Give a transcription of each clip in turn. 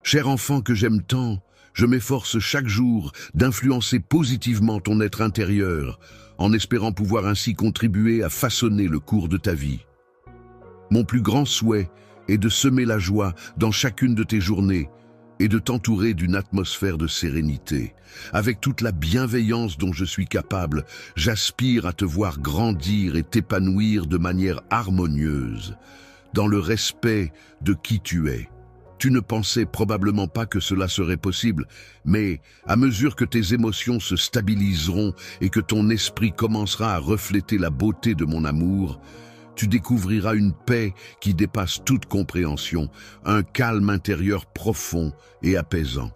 Cher enfant que j'aime tant, je m'efforce chaque jour d'influencer positivement ton être intérieur, en espérant pouvoir ainsi contribuer à façonner le cours de ta vie. Mon plus grand souhait est de semer la joie dans chacune de tes journées et de t'entourer d'une atmosphère de sérénité. Avec toute la bienveillance dont je suis capable, j'aspire à te voir grandir et t'épanouir de manière harmonieuse, dans le respect de qui tu es. Tu ne pensais probablement pas que cela serait possible, mais à mesure que tes émotions se stabiliseront et que ton esprit commencera à refléter la beauté de mon amour, tu découvriras une paix qui dépasse toute compréhension, un calme intérieur profond et apaisant.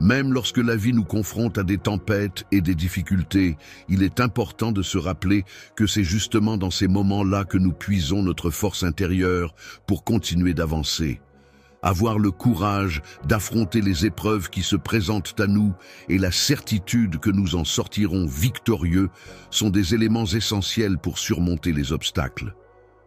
Même lorsque la vie nous confronte à des tempêtes et des difficultés, il est important de se rappeler que c'est justement dans ces moments-là que nous puisons notre force intérieure pour continuer d'avancer. Avoir le courage d'affronter les épreuves qui se présentent à nous et la certitude que nous en sortirons victorieux sont des éléments essentiels pour surmonter les obstacles.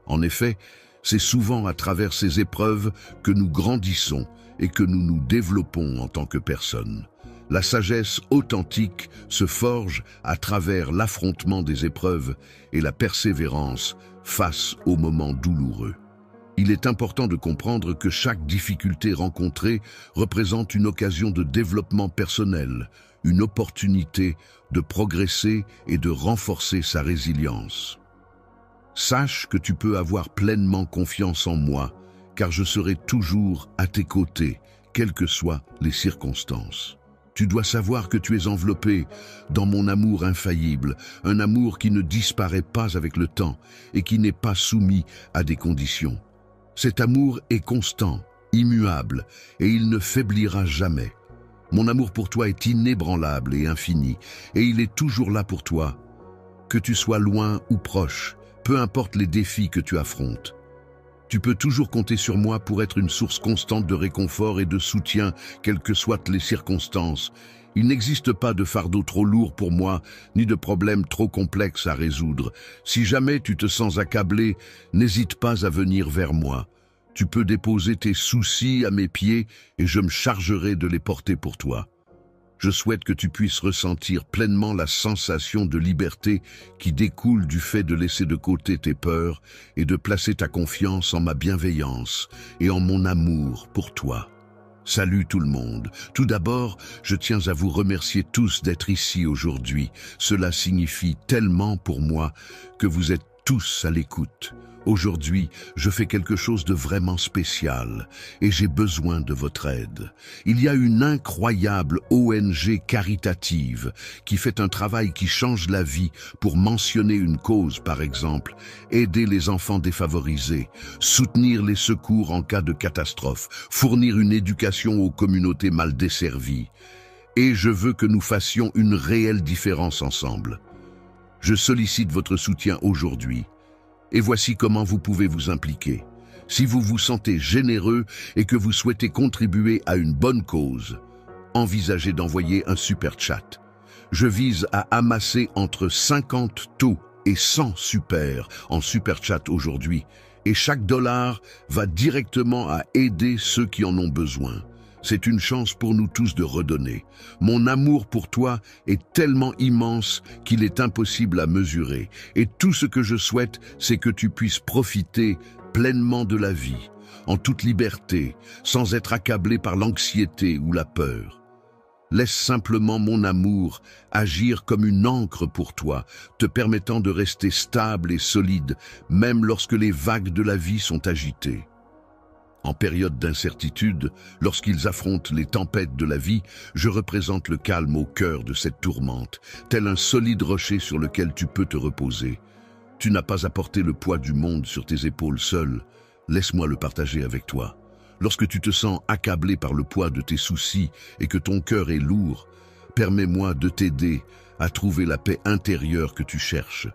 En effet, c'est souvent à travers ces épreuves que nous grandissons et que nous nous développons en tant que personne. La sagesse authentique se forge à travers l'affrontement des épreuves et la persévérance face aux moments douloureux. Il est important de comprendre que chaque difficulté rencontrée représente une occasion de développement personnel, une opportunité de progresser et de renforcer sa résilience. Sache que tu peux avoir pleinement confiance en moi, car je serai toujours à tes côtés, quelles que soient les circonstances. Tu dois savoir que tu es enveloppé dans mon amour infaillible, un amour qui ne disparaît pas avec le temps et qui n'est pas soumis à des conditions. Cet amour est constant, immuable, et il ne faiblira jamais. Mon amour pour toi est inébranlable et infini, et il est toujours là pour toi. Que tu sois loin ou proche, peu importe les défis que tu affrontes. Tu peux toujours compter sur moi pour être une source constante de réconfort et de soutien, quelles que soient les circonstances. Il n'existe pas de fardeau trop lourd pour moi, ni de problème trop complexe à résoudre. Si jamais tu te sens accablé, n'hésite pas à venir vers moi. Tu peux déposer tes soucis à mes pieds et je me chargerai de les porter pour toi. Je souhaite que tu puisses ressentir pleinement la sensation de liberté qui découle du fait de laisser de côté tes peurs et de placer ta confiance en ma bienveillance et en mon amour pour toi. Salut tout le monde. Tout d'abord, je tiens à vous remercier tous d'être ici aujourd'hui. Cela signifie tellement pour moi que vous êtes tous à l'écoute. Aujourd'hui, je fais quelque chose de vraiment spécial et j'ai besoin de votre aide. Il y a une incroyable ONG caritative qui fait un travail qui change la vie pour mentionner une cause, par exemple, aider les enfants défavorisés, soutenir les secours en cas de catastrophe, fournir une éducation aux communautés mal desservies. Et je veux que nous fassions une réelle différence ensemble. Je sollicite votre soutien aujourd'hui. Et voici comment vous pouvez vous impliquer. Si vous vous sentez généreux et que vous souhaitez contribuer à une bonne cause, envisagez d'envoyer un super chat. Je vise à amasser entre 50 taux et 100 super en super chat aujourd'hui, et chaque dollar va directement à aider ceux qui en ont besoin. C'est une chance pour nous tous de redonner. Mon amour pour toi est tellement immense qu'il est impossible à mesurer. Et tout ce que je souhaite, c'est que tu puisses profiter pleinement de la vie, en toute liberté, sans être accablé par l'anxiété ou la peur. Laisse simplement mon amour agir comme une ancre pour toi, te permettant de rester stable et solide, même lorsque les vagues de la vie sont agitées. En période d'incertitude, lorsqu'ils affrontent les tempêtes de la vie, je représente le calme au cœur de cette tourmente, tel un solide rocher sur lequel tu peux te reposer. Tu n'as pas à porter le poids du monde sur tes épaules seul. Laisse-moi le partager avec toi. Lorsque tu te sens accablé par le poids de tes soucis et que ton cœur est lourd, permets-moi de t'aider à trouver la paix intérieure que tu cherches.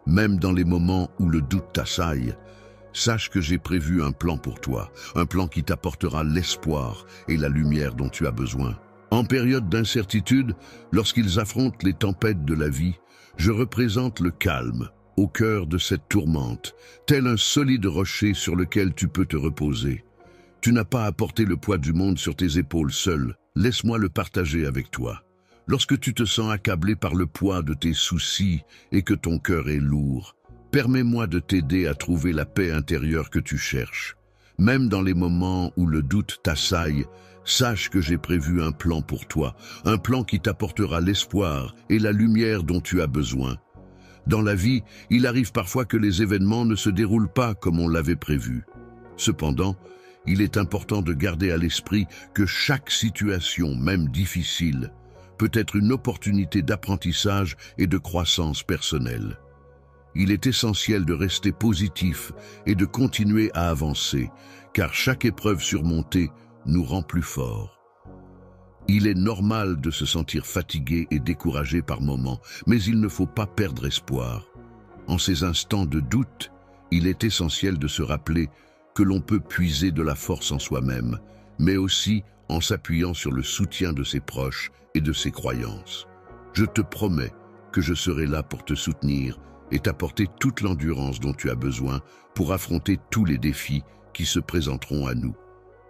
Même dans les moments où le doute t'assaille, sache que j'ai prévu un plan pour toi, un plan qui t'apportera l'espoir et la lumière dont tu as besoin. En période d'incertitude, lorsqu'ils affrontent les tempêtes de la vie, je représente le calme au cœur de cette tourmente, tel un solide rocher sur lequel tu peux te reposer. Tu n'as pas à porter le poids du monde sur tes épaules seul. Laisse-moi le partager avec toi. Lorsque tu te sens accablé par le poids de tes soucis et que ton cœur est lourd, permets-moi de t'aider à trouver la paix intérieure que tu cherches. Même dans les moments où le doute t'assaille, sache que j'ai prévu un plan pour toi, un plan qui t'apportera l'espoir et la lumière dont tu as besoin. Dans la vie, il arrive parfois que les événements ne se déroulent pas comme on l'avait prévu. Cependant, il est important de garder à l'esprit que chaque situation, même difficile, peut être une opportunité d'apprentissage et de croissance personnelle. Il est essentiel de rester positif et de continuer à avancer, car chaque épreuve surmontée nous rend plus forts. Il est normal de se sentir fatigué et découragé par moments, mais il ne faut pas perdre espoir. En ces instants de doute, il est essentiel de se rappeler que l'on peut puiser de la force en soi-même, mais aussi en s'appuyant sur le soutien de ses proches et de ses croyances. Je te promets que je serai là pour te soutenir et t'apporter toute l'endurance dont tu as besoin pour affronter tous les défis qui se présenteront à nous.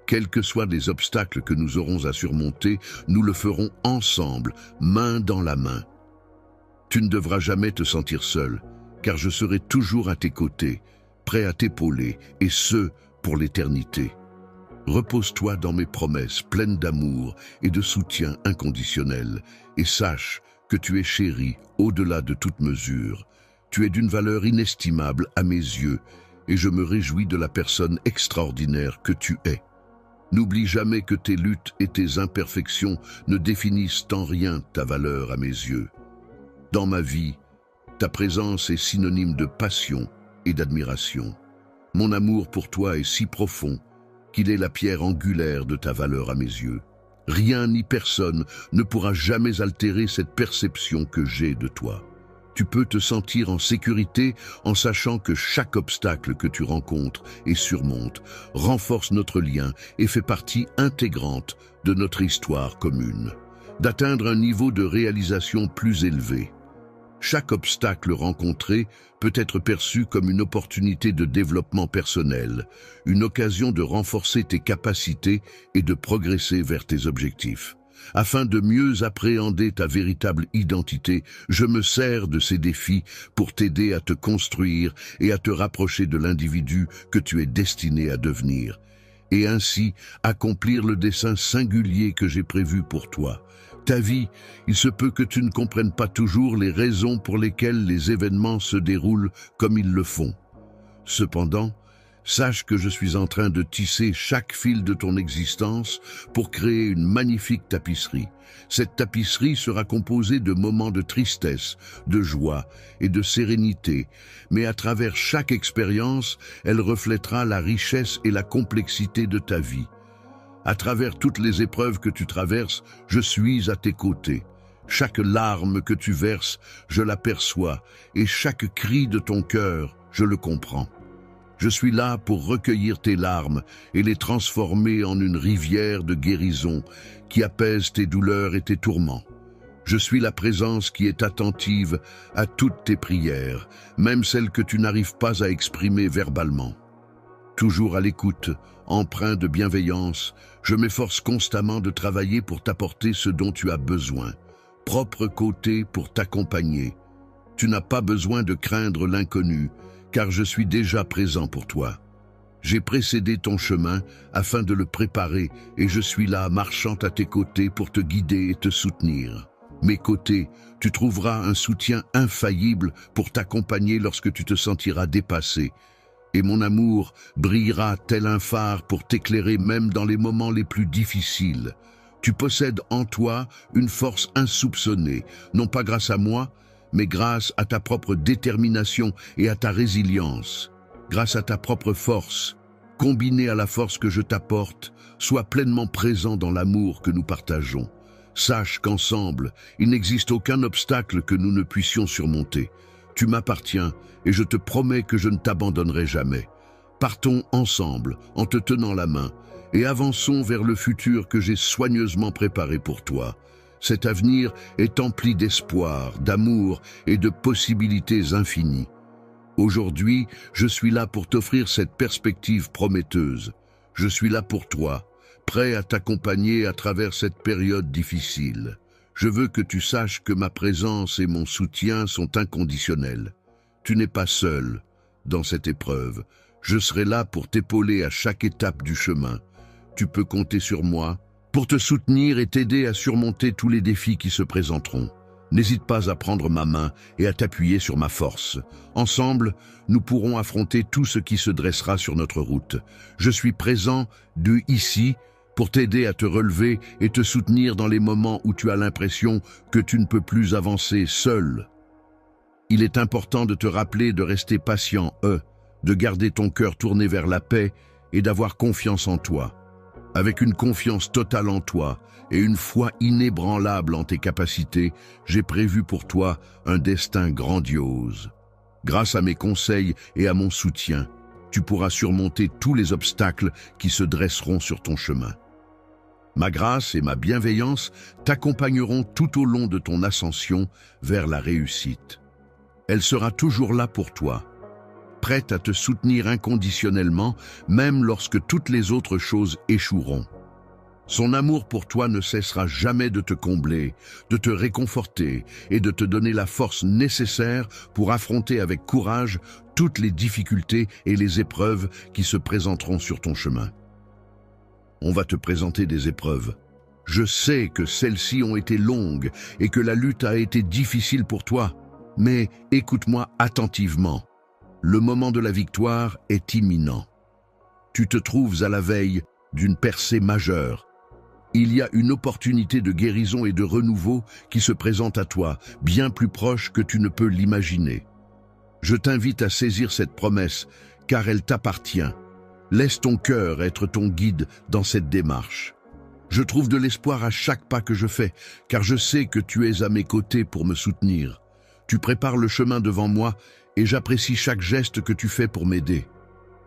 Quels que soient les obstacles que nous aurons à surmonter, nous le ferons ensemble, main dans la main. Tu ne devras jamais te sentir seul, car je serai toujours à tes côtés, prêt à t'épauler, et ce, pour l'éternité. Repose-toi dans mes promesses pleines d'amour et de soutien inconditionnel, et sache que tu es chéri au-delà de toute mesure. Tu es d'une valeur inestimable à mes yeux, et je me réjouis de la personne extraordinaire que tu es. N'oublie jamais que tes luttes et tes imperfections ne définissent en rien ta valeur à mes yeux. Dans ma vie, ta présence est synonyme de passion et d'admiration. Mon amour pour toi est si profond qu'il est la pierre angulaire de ta valeur à mes yeux. Rien ni personne ne pourra jamais altérer cette perception que j'ai de toi. Tu peux te sentir en sécurité en sachant que chaque obstacle que tu rencontres et surmontes renforce notre lien et fait partie intégrante de notre histoire commune. D'atteindre un niveau de réalisation plus élevé. Chaque obstacle rencontré peut être perçu comme une opportunité de développement personnel, une occasion de renforcer tes capacités et de progresser vers tes objectifs. Afin de mieux appréhender ta véritable identité, je me sers de ces défis pour t'aider à te construire et à te rapprocher de l'individu que tu es destiné à devenir, et ainsi accomplir le dessein singulier que j'ai prévu pour toi. Ta vie, il se peut que tu ne comprennes pas toujours les raisons pour lesquelles les événements se déroulent comme ils le font. Cependant, sache que je suis en train de tisser chaque fil de ton existence pour créer une magnifique tapisserie. Cette tapisserie sera composée de moments de tristesse, de joie et de sérénité, mais à travers chaque expérience, elle reflètera la richesse et la complexité de ta vie. À travers toutes les épreuves que tu traverses, je suis à tes côtés. Chaque larme que tu verses, je l'aperçois, et chaque cri de ton cœur, je le comprends. Je suis là pour recueillir tes larmes et les transformer en une rivière de guérison qui apaise tes douleurs et tes tourments. Je suis la présence qui est attentive à toutes tes prières, même celles que tu n'arrives pas à exprimer verbalement. Toujours à l'écoute, empreint de bienveillance, je m'efforce constamment de travailler pour t'apporter ce dont tu as besoin, propre côté pour t'accompagner. Tu n'as pas besoin de craindre l'inconnu, car je suis déjà présent pour toi. J'ai précédé ton chemin afin de le préparer et je suis là marchant à tes côtés pour te guider et te soutenir. Mes côtés, tu trouveras un soutien infaillible pour t'accompagner lorsque tu te sentiras dépassé. Et mon amour brillera tel un phare pour t'éclairer même dans les moments les plus difficiles. Tu possèdes en toi une force insoupçonnée, non pas grâce à moi, mais grâce à ta propre détermination et à ta résilience. Grâce à ta propre force, combinée à la force que je t'apporte, sois pleinement présent dans l'amour que nous partageons. Sache qu'ensemble, il n'existe aucun obstacle que nous ne puissions surmonter. Tu m'appartiens et je te promets que je ne t'abandonnerai jamais. Partons ensemble en te tenant la main et avançons vers le futur que j'ai soigneusement préparé pour toi. Cet avenir est empli d'espoir, d'amour et de possibilités infinies. Aujourd'hui, je suis là pour t'offrir cette perspective prometteuse. Je suis là pour toi, prêt à t'accompagner à travers cette période difficile. Je veux que tu saches que ma présence et mon soutien sont inconditionnels. Tu n'es pas seul dans cette épreuve. Je serai là pour t'épauler à chaque étape du chemin. Tu peux compter sur moi pour te soutenir et t'aider à surmonter tous les défis qui se présenteront. N'hésite pas à prendre ma main et à t'appuyer sur ma force. Ensemble, nous pourrons affronter tout ce qui se dressera sur notre route. Je suis présent ici pour t'aider à te relever et te soutenir dans les moments où tu as l'impression que tu ne peux plus avancer seul. Il est important de te rappeler de rester patient, de garder ton cœur tourné vers la paix et d'avoir confiance en toi. Avec une confiance totale en toi et une foi inébranlable en tes capacités, j'ai prévu pour toi un destin grandiose. Grâce à mes conseils et à mon soutien, tu pourras surmonter tous les obstacles qui se dresseront sur ton chemin. Ma grâce et ma bienveillance t'accompagneront tout au long de ton ascension vers la réussite. Elle sera toujours là pour toi, prête à te soutenir inconditionnellement, même lorsque toutes les autres choses échoueront. Son amour pour toi ne cessera jamais de te combler, de te réconforter et de te donner la force nécessaire pour affronter avec courage toutes les difficultés et les épreuves qui se présenteront sur ton chemin. On va te présenter des épreuves. Je sais que celles-ci ont été longues et que la lutte a été difficile pour toi, mais écoute-moi attentivement. Le moment de la victoire est imminent. Tu te trouves à la veille d'une percée majeure. Il y a une opportunité de guérison et de renouveau qui se présente à toi, bien plus proche que tu ne peux l'imaginer. Je t'invite à saisir cette promesse, car elle t'appartient. Laisse ton cœur être ton guide dans cette démarche. Je trouve de l'espoir à chaque pas que je fais, car je sais que tu es à mes côtés pour me soutenir. Tu prépares le chemin devant moi et j'apprécie chaque geste que tu fais pour m'aider.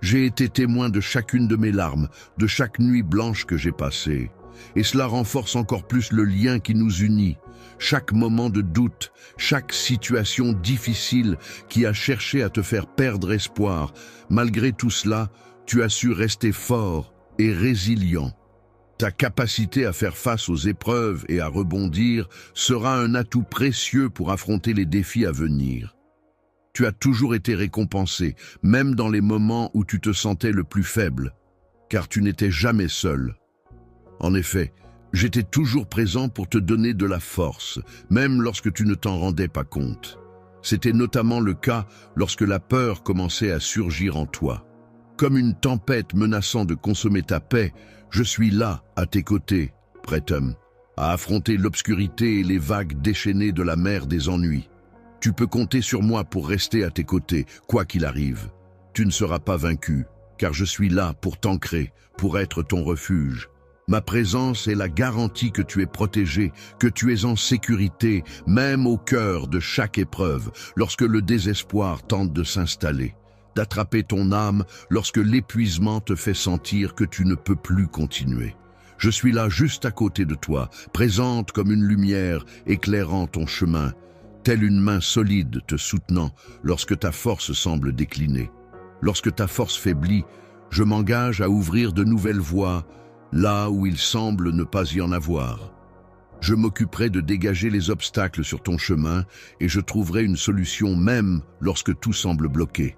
J'ai été témoin de chacune de mes larmes, de chaque nuit blanche que j'ai passée. Et cela renforce encore plus le lien qui nous unit. Chaque moment de doute, chaque situation difficile qui a cherché à te faire perdre espoir, malgré tout cela, tu as su rester fort et résilient. Ta capacité à faire face aux épreuves et à rebondir sera un atout précieux pour affronter les défis à venir. Tu as toujours été récompensé, même dans les moments où tu te sentais le plus faible, car tu n'étais jamais seul. En effet, j'étais toujours présent pour te donner de la force, même lorsque tu ne t'en rendais pas compte. C'était notamment le cas lorsque la peur commençait à surgir en toi. Comme une tempête menaçant de consommer ta paix, je suis là, à tes côtés, prêt à affronter l'obscurité et les vagues déchaînées de la mer des ennuis. Tu peux compter sur moi pour rester à tes côtés, quoi qu'il arrive. Tu ne seras pas vaincu, car je suis là pour t'ancrer, pour être ton refuge. Ma présence est la garantie que tu es protégé, que tu es en sécurité, même au cœur de chaque épreuve, lorsque le désespoir tente de s'installer. D'attraper ton âme lorsque l'épuisement te fait sentir que tu ne peux plus continuer. Je suis là juste à côté de toi, présente comme une lumière éclairant ton chemin, telle une main solide te soutenant lorsque ta force semble décliner. Lorsque ta force faiblit, je m'engage à ouvrir de nouvelles voies, là où il semble ne pas y en avoir. Je m'occuperai de dégager les obstacles sur ton chemin et je trouverai une solution même lorsque tout semble bloqué.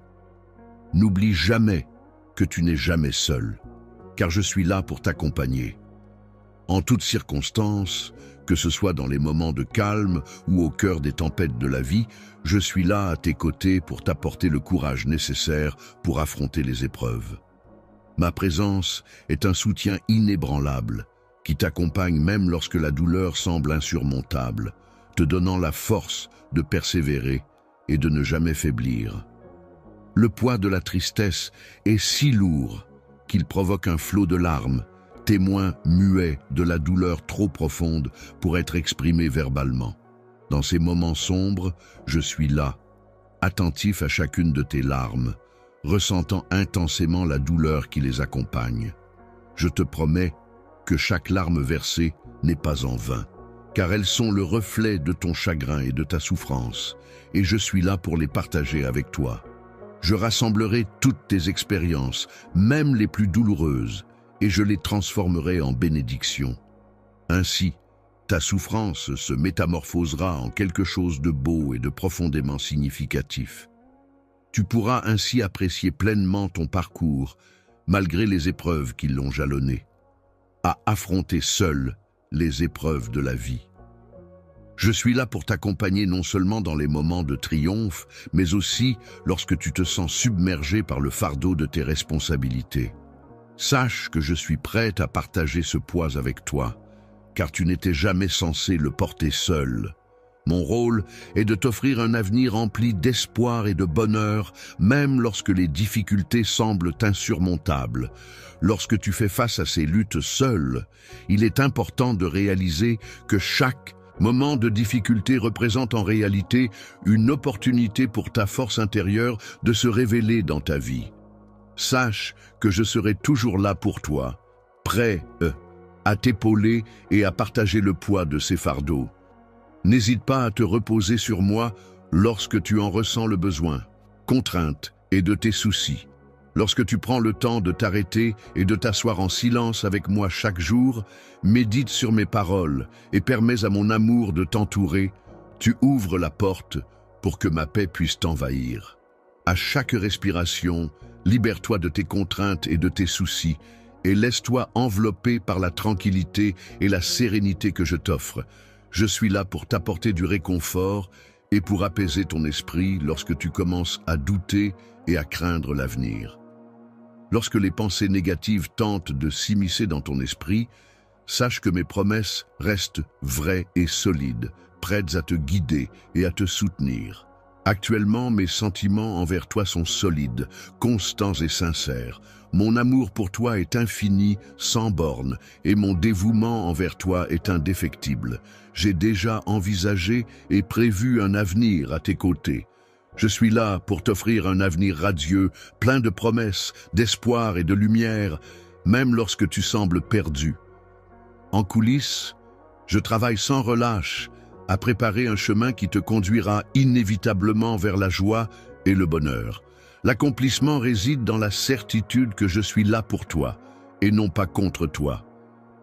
N'oublie jamais que tu n'es jamais seul, car je suis là pour t'accompagner. En toutes circonstances, que ce soit dans les moments de calme ou au cœur des tempêtes de la vie, je suis là à tes côtés pour t'apporter le courage nécessaire pour affronter les épreuves. Ma présence est un soutien inébranlable qui t'accompagne même lorsque la douleur semble insurmontable, te donnant la force de persévérer et de ne jamais faiblir. Le poids de la tristesse est si lourd qu'il provoque un flot de larmes, témoin muet de la douleur trop profonde pour être exprimée verbalement. Dans ces moments sombres, je suis là, attentif à chacune de tes larmes, ressentant intensément la douleur qui les accompagne. Je te promets que chaque larme versée n'est pas en vain, car elles sont le reflet de ton chagrin et de ta souffrance, et je suis là pour les partager avec toi. Je rassemblerai toutes tes expériences, même les plus douloureuses, et je les transformerai en bénédictions. Ainsi, ta souffrance se métamorphosera en quelque chose de beau et de profondément significatif. Tu pourras ainsi apprécier pleinement ton parcours, malgré les épreuves qui l'ont jalonné, à affronter seul les épreuves de la vie. Je suis là pour t'accompagner non seulement dans les moments de triomphe, mais aussi lorsque tu te sens submergé par le fardeau de tes responsabilités. Sache que je suis prête à partager ce poids avec toi, car tu n'étais jamais censé le porter seul. Mon rôle est de t'offrir un avenir rempli d'espoir et de bonheur, même lorsque les difficultés semblent insurmontables. Lorsque tu fais face à ces luttes seul, il est important de réaliser que chaque moment de difficulté représente en réalité une opportunité pour ta force intérieure de se révéler dans ta vie. Sache que je serai toujours là pour toi, prêt à t'épauler et à partager le poids de ces fardeaux. N'hésite pas à te reposer sur moi lorsque tu en ressens le besoin, contrainte et de tes soucis. Lorsque tu prends le temps de t'arrêter et de t'asseoir en silence avec moi chaque jour, médite sur mes paroles et permets à mon amour de t'entourer, tu ouvres la porte pour que ma paix puisse t'envahir. À chaque respiration, libère-toi de tes contraintes et de tes soucis et laisse-toi envelopper par la tranquillité et la sérénité que je t'offre. Je suis là pour t'apporter du réconfort et pour apaiser ton esprit lorsque tu commences à douter et à craindre l'avenir. Lorsque les pensées négatives tentent de s'immiscer dans ton esprit, sache que mes promesses restent vraies et solides, prêtes à te guider et à te soutenir. Actuellement, mes sentiments envers toi sont solides, constants et sincères. Mon amour pour toi est infini, sans bornes, et mon dévouement envers toi est indéfectible. J'ai déjà envisagé et prévu un avenir à tes côtés. Je suis là pour t'offrir un avenir radieux, plein de promesses, d'espoir et de lumière, même lorsque tu sembles perdu. En coulisses, je travaille sans relâche à préparer un chemin qui te conduira inévitablement vers la joie et le bonheur. L'accomplissement réside dans la certitude que je suis là pour toi et non pas contre toi.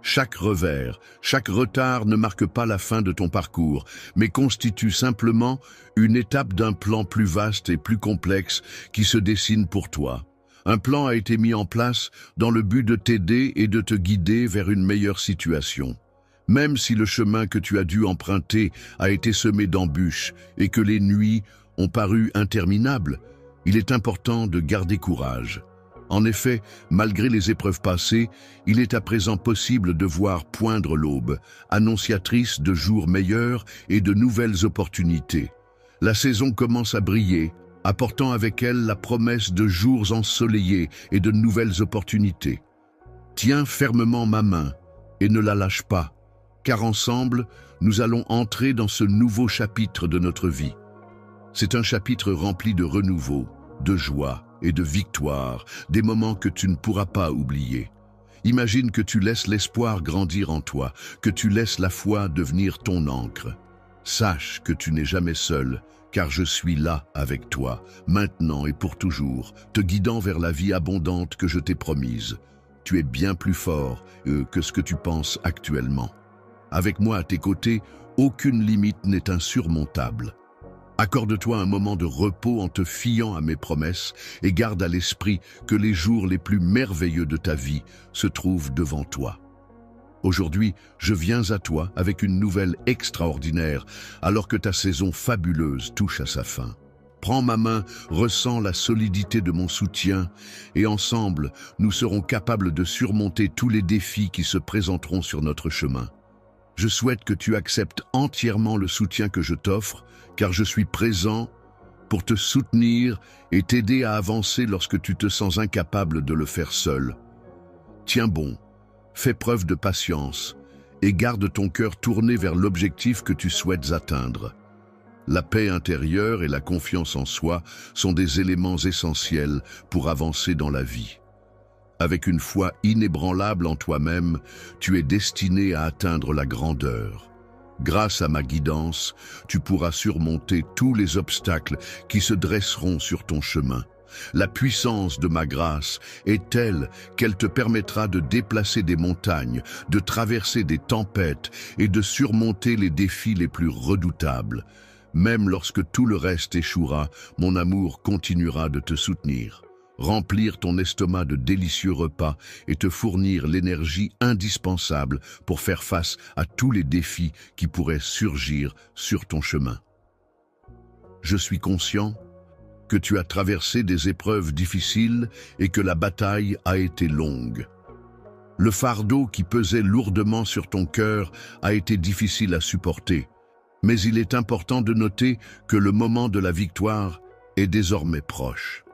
Chaque revers, chaque retard ne marque pas la fin de ton parcours, mais constitue simplement une étape d'un plan plus vaste et plus complexe qui se dessine pour toi. Un plan a été mis en place dans le but de t'aider et de te guider vers une meilleure situation. Même si le chemin que tu as dû emprunter a été semé d'embûches et que les nuits ont paru interminables, il est important de garder courage. En effet, malgré les épreuves passées, il est à présent possible de voir poindre l'aube, annonciatrice de jours meilleurs et de nouvelles opportunités. La saison commence à briller, apportant avec elle la promesse de jours ensoleillés et de nouvelles opportunités. Tiens fermement ma main et ne la lâche pas, car ensemble, nous allons entrer dans ce nouveau chapitre de notre vie. C'est un chapitre rempli de renouveau, de joie et de victoire, des moments que tu ne pourras pas oublier. Imagine que tu laisses l'espoir grandir en toi, que tu laisses la foi devenir ton encre. Sache que tu n'es jamais seul, car je suis là avec toi, maintenant et pour toujours, te guidant vers la vie abondante que je t'ai promise. Tu es bien plus fort que ce que tu penses actuellement. Avec moi à tes côtés, aucune limite n'est insurmontable. Accorde-toi un moment de repos en te fiant à mes promesses et garde à l'esprit que les jours les plus merveilleux de ta vie se trouvent devant toi. Aujourd'hui, je viens à toi avec une nouvelle extraordinaire alors que ta saison fabuleuse touche à sa fin. Prends ma main, ressens la solidité de mon soutien et ensemble, nous serons capables de surmonter tous les défis qui se présenteront sur notre chemin. Je souhaite que tu acceptes entièrement le soutien que je t'offre, car je suis présent pour te soutenir et t'aider à avancer lorsque tu te sens incapable de le faire seul. Tiens bon, fais preuve de patience et garde ton cœur tourné vers l'objectif que tu souhaites atteindre. La paix intérieure et la confiance en soi sont des éléments essentiels pour avancer dans la vie. Avec une foi inébranlable en toi-même, tu es destiné à atteindre la grandeur. Grâce à ma guidance, tu pourras surmonter tous les obstacles qui se dresseront sur ton chemin. La puissance de ma grâce est telle qu'elle te permettra de déplacer des montagnes, de traverser des tempêtes et de surmonter les défis les plus redoutables. Même lorsque tout le reste échouera, mon amour continuera de te soutenir, remplir ton estomac de délicieux repas et te fournir l'énergie indispensable pour faire face à tous les défis qui pourraient surgir sur ton chemin. Je suis conscient que tu as traversé des épreuves difficiles et que la bataille a été longue. Le fardeau qui pesait lourdement sur ton cœur a été difficile à supporter, mais il est important de noter que le moment de la victoire est désormais proche.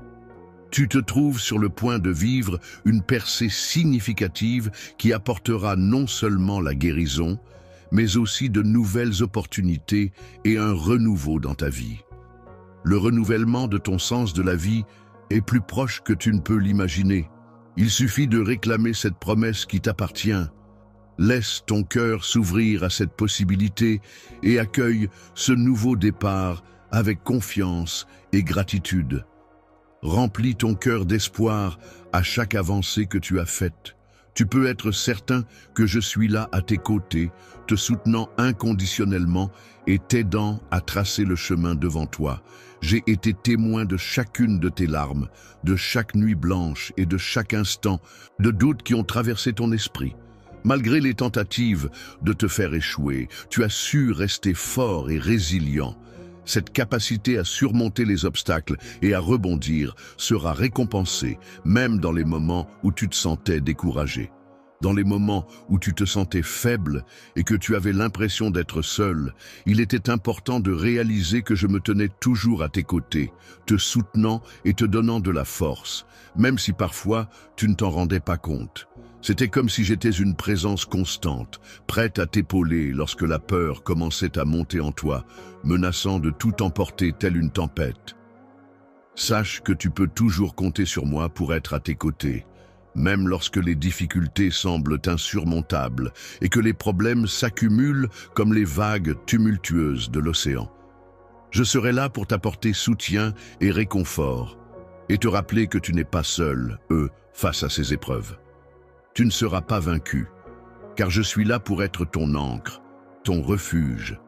Tu te trouves sur le point de vivre une percée significative qui apportera non seulement la guérison, mais aussi de nouvelles opportunités et un renouveau dans ta vie. Le renouvellement de ton sens de la vie est plus proche que tu ne peux l'imaginer. Il suffit de réclamer cette promesse qui t'appartient. Laisse ton cœur s'ouvrir à cette possibilité et accueille ce nouveau départ avec confiance et gratitude. Remplis ton cœur d'espoir à chaque avancée que tu as faite. Tu peux être certain que je suis là à tes côtés, te soutenant inconditionnellement et t'aidant à tracer le chemin devant toi. J'ai été témoin de chacune de tes larmes, de chaque nuit blanche et de chaque instant de doute qui ont traversé ton esprit. Malgré les tentatives de te faire échouer, tu as su rester fort et résilient. Cette capacité à surmonter les obstacles et à rebondir sera récompensée, même dans les moments où tu te sentais découragé. Dans les moments où tu te sentais faible et que tu avais l'impression d'être seul, il était important de réaliser que je me tenais toujours à tes côtés, te soutenant et te donnant de la force, même si parfois tu ne t'en rendais pas compte. C'était comme si j'étais une présence constante, prête à t'épauler lorsque la peur commençait à monter en toi, menaçant de tout emporter telle une tempête. Sache que tu peux toujours compter sur moi pour être à tes côtés, même lorsque les difficultés semblent insurmontables et que les problèmes s'accumulent comme les vagues tumultueuses de l'océan. Je serai là pour t'apporter soutien et réconfort, et te rappeler que tu n'es pas seul, face à ces épreuves. Tu ne seras pas vaincu, car je suis là pour être ton ancre, ton refuge.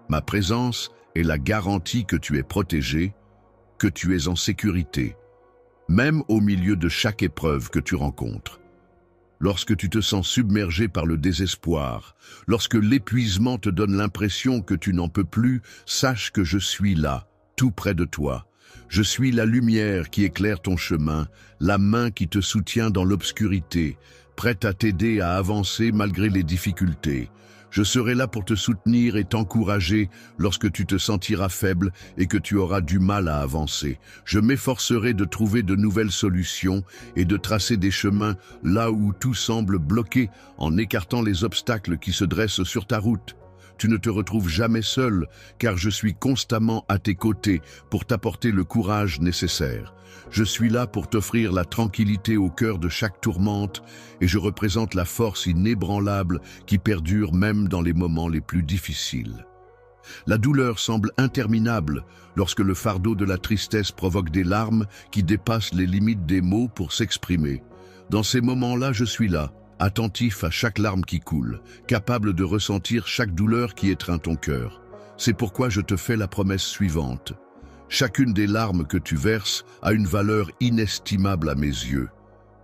Ma présence est la garantie que tu es protégé, que tu es en sécurité, même au milieu de chaque épreuve que tu rencontres. Lorsque tu te sens submergé par le désespoir, lorsque l'épuisement te donne l'impression que tu n'en peux plus, sache que je suis là, tout près de toi. Je suis la lumière qui éclaire ton chemin, la main qui te soutient dans l'obscurité, prête à t'aider à avancer malgré les difficultés. Je serai là pour te soutenir et t'encourager lorsque tu te sentiras faible et que tu auras du mal à avancer. Je m'efforcerai de trouver de nouvelles solutions et de tracer des chemins là où tout semble bloqué en écartant les obstacles qui se dressent sur ta route. Tu ne te retrouves jamais seul, car je suis constamment à tes côtés pour t'apporter le courage nécessaire. Je suis là pour t'offrir la tranquillité au cœur de chaque tourmente, et je représente la force inébranlable qui perdure même dans les moments les plus difficiles. La douleur semble interminable lorsque le fardeau de la tristesse provoque des larmes qui dépassent les limites des mots pour s'exprimer. Dans ces moments-là, je suis là, attentif à chaque larme qui coule, capable de ressentir chaque douleur qui étreint ton cœur. C'est pourquoi je te fais la promesse suivante. Chacune des larmes que tu verses a une valeur inestimable à mes yeux.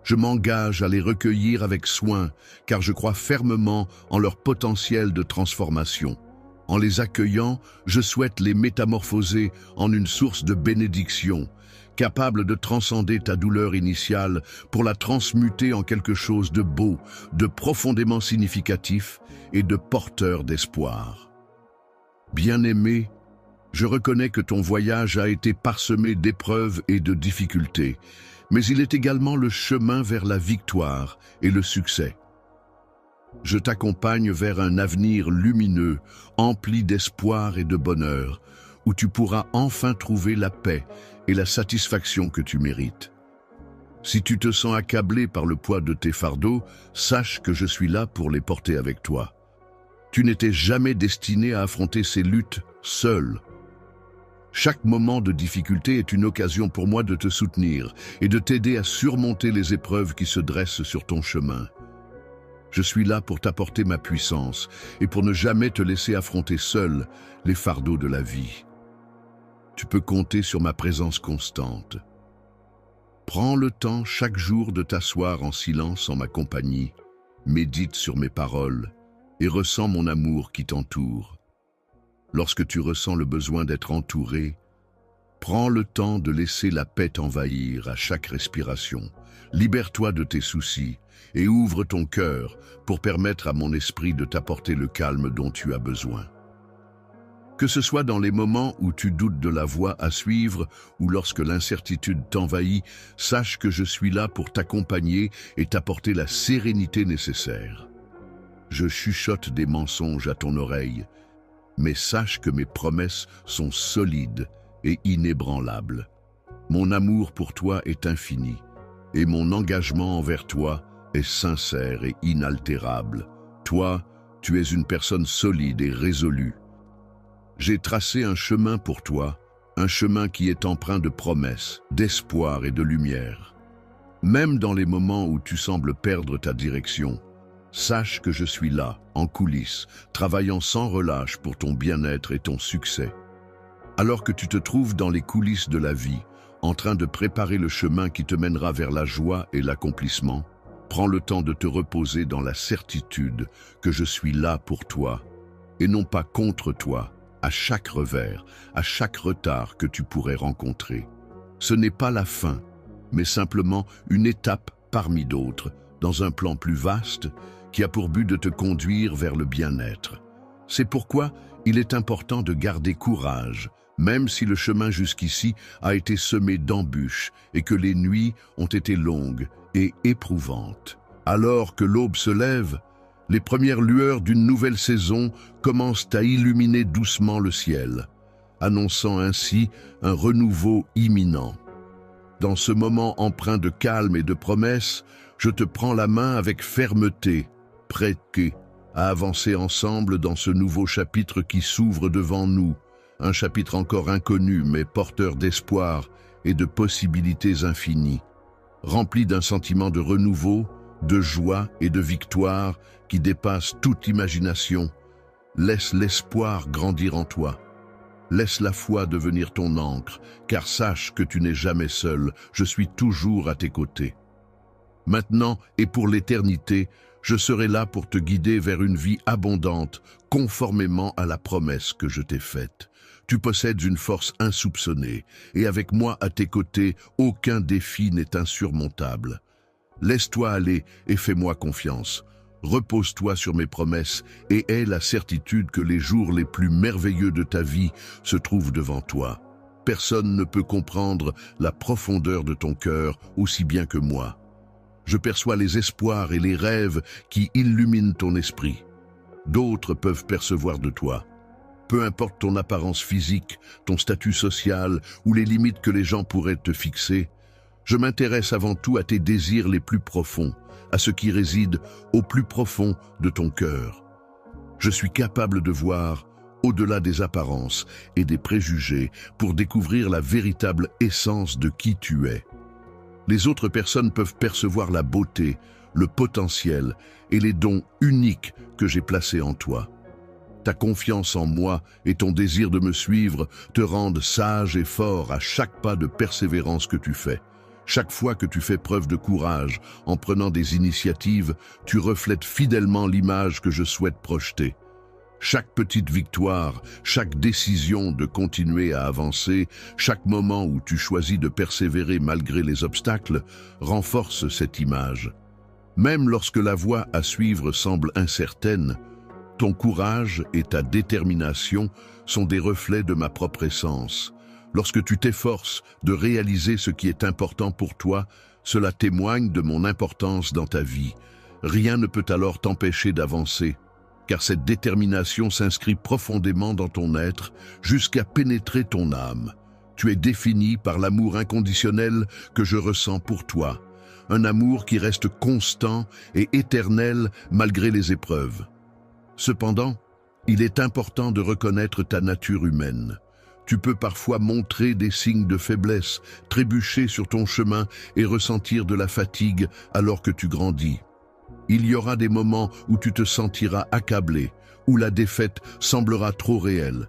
Je m'engage à les recueillir avec soin, car je crois fermement en leur potentiel de transformation. En les accueillant, je souhaite les métamorphoser en une source de bénédiction, capable de transcender ta douleur initiale pour la transmuter en quelque chose de beau, de profondément significatif et de porteur d'espoir. Bien-aimé, je reconnais que ton voyage a été parsemé d'épreuves et de difficultés, mais il est également le chemin vers la victoire et le succès. Je t'accompagne vers un avenir lumineux, empli d'espoir et de bonheur, où tu pourras enfin trouver la paix et la satisfaction que tu mérites. Si tu te sens accablé par le poids de tes fardeaux, sache que je suis là pour les porter avec toi. Tu n'étais jamais destiné à affronter ces luttes seul. Chaque moment de difficulté est une occasion pour moi de te soutenir et de t'aider à surmonter les épreuves qui se dressent sur ton chemin. Je suis là pour t'apporter ma puissance et pour ne jamais te laisser affronter seul les fardeaux de la vie. Tu peux compter sur ma présence constante. Prends le temps chaque jour de t'asseoir en silence en ma compagnie, médite sur mes paroles et ressens mon amour qui t'entoure. Lorsque tu ressens le besoin d'être entouré, prends le temps de laisser la paix t'envahir à chaque respiration. Libère-toi de tes soucis et ouvre ton cœur pour permettre à mon esprit de t'apporter le calme dont tu as besoin. Que ce soit dans les moments où tu doutes de la voie à suivre ou lorsque l'incertitude t'envahit, sache que je suis là pour t'accompagner et t'apporter la sérénité nécessaire. Je chuchote des mensonges à ton oreille, mais sache que mes promesses sont solides et inébranlables. Mon amour pour toi est infini, et mon engagement envers toi est sincère et inaltérable. Toi, tu es une personne solide et résolue. J'ai tracé un chemin pour toi, un chemin qui est empreint de promesses, d'espoir et de lumière. Même dans les moments où tu sembles perdre ta direction, sache que je suis là, en coulisses, travaillant sans relâche pour ton bien-être et ton succès. Alors que tu te trouves dans les coulisses de la vie, en train de préparer le chemin qui te mènera vers la joie et l'accomplissement, prends le temps de te reposer dans la certitude que je suis là pour toi, et non pas contre toi, à chaque revers, à chaque retard que tu pourrais rencontrer. Ce n'est pas la fin, mais simplement une étape parmi d'autres, dans un plan plus vaste, qui a pour but de te conduire vers le bien-être. C'est pourquoi il est important de garder courage, même si le chemin jusqu'ici a été semé d'embûches et que les nuits ont été longues et éprouvantes. Alors que l'aube se lève, les premières lueurs d'une nouvelle saison commencent à illuminer doucement le ciel, annonçant ainsi un renouveau imminent. Dans ce moment empreint de calme et de promesses, je te prends la main avec fermeté, prêt à avancer ensemble dans ce nouveau chapitre qui s'ouvre devant nous, un chapitre encore inconnu mais porteur d'espoir et de possibilités infinies, rempli d'un sentiment de renouveau, de joie et de victoire qui dépasse toute imagination. Laisse l'espoir grandir en toi. Laisse la foi devenir ton ancre, car sache que tu n'es jamais seul, je suis toujours à tes côtés. Maintenant et pour l'éternité, je serai là pour te guider vers une vie abondante, conformément à la promesse que je t'ai faite. Tu possèdes une force insoupçonnée, et avec moi à tes côtés, aucun défi n'est insurmontable. Laisse-toi aller et fais-moi confiance. Repose-toi sur mes promesses et aie la certitude que les jours les plus merveilleux de ta vie se trouvent devant toi. Personne ne peut comprendre la profondeur de ton cœur aussi bien que moi. Je perçois les espoirs et les rêves qui illuminent ton esprit. D'autres peuvent percevoir de toi. Peu importe ton apparence physique, ton statut social ou les limites que les gens pourraient te fixer, je m'intéresse avant tout à tes désirs les plus profonds, à ce qui réside au plus profond de ton cœur. Je suis capable de voir au-delà des apparences et des préjugés pour découvrir la véritable essence de qui tu es. Les autres personnes peuvent percevoir la beauté, le potentiel et les dons uniques que j'ai placés en toi. Ta confiance en moi et ton désir de me suivre te rendent sage et fort à chaque pas de persévérance que tu fais. Chaque fois que tu fais preuve de courage en prenant des initiatives, tu reflètes fidèlement l'image que je souhaite projeter. Chaque petite victoire, chaque décision de continuer à avancer, chaque moment où tu choisis de persévérer malgré les obstacles, renforce cette image. Même lorsque la voie à suivre semble incertaine, ton courage et ta détermination sont des reflets de ma propre essence. Lorsque tu t'efforces de réaliser ce qui est important pour toi, cela témoigne de mon importance dans ta vie. Rien ne peut alors t'empêcher d'avancer, car cette détermination s'inscrit profondément dans ton être jusqu'à pénétrer ton âme. Tu es défini par l'amour inconditionnel que je ressens pour toi, un amour qui reste constant et éternel malgré les épreuves. Cependant, il est important de reconnaître ta nature humaine. Tu peux parfois montrer des signes de faiblesse, trébucher sur ton chemin et ressentir de la fatigue alors que tu grandis. Il y aura des moments où tu te sentiras accablé, où la défaite semblera trop réelle.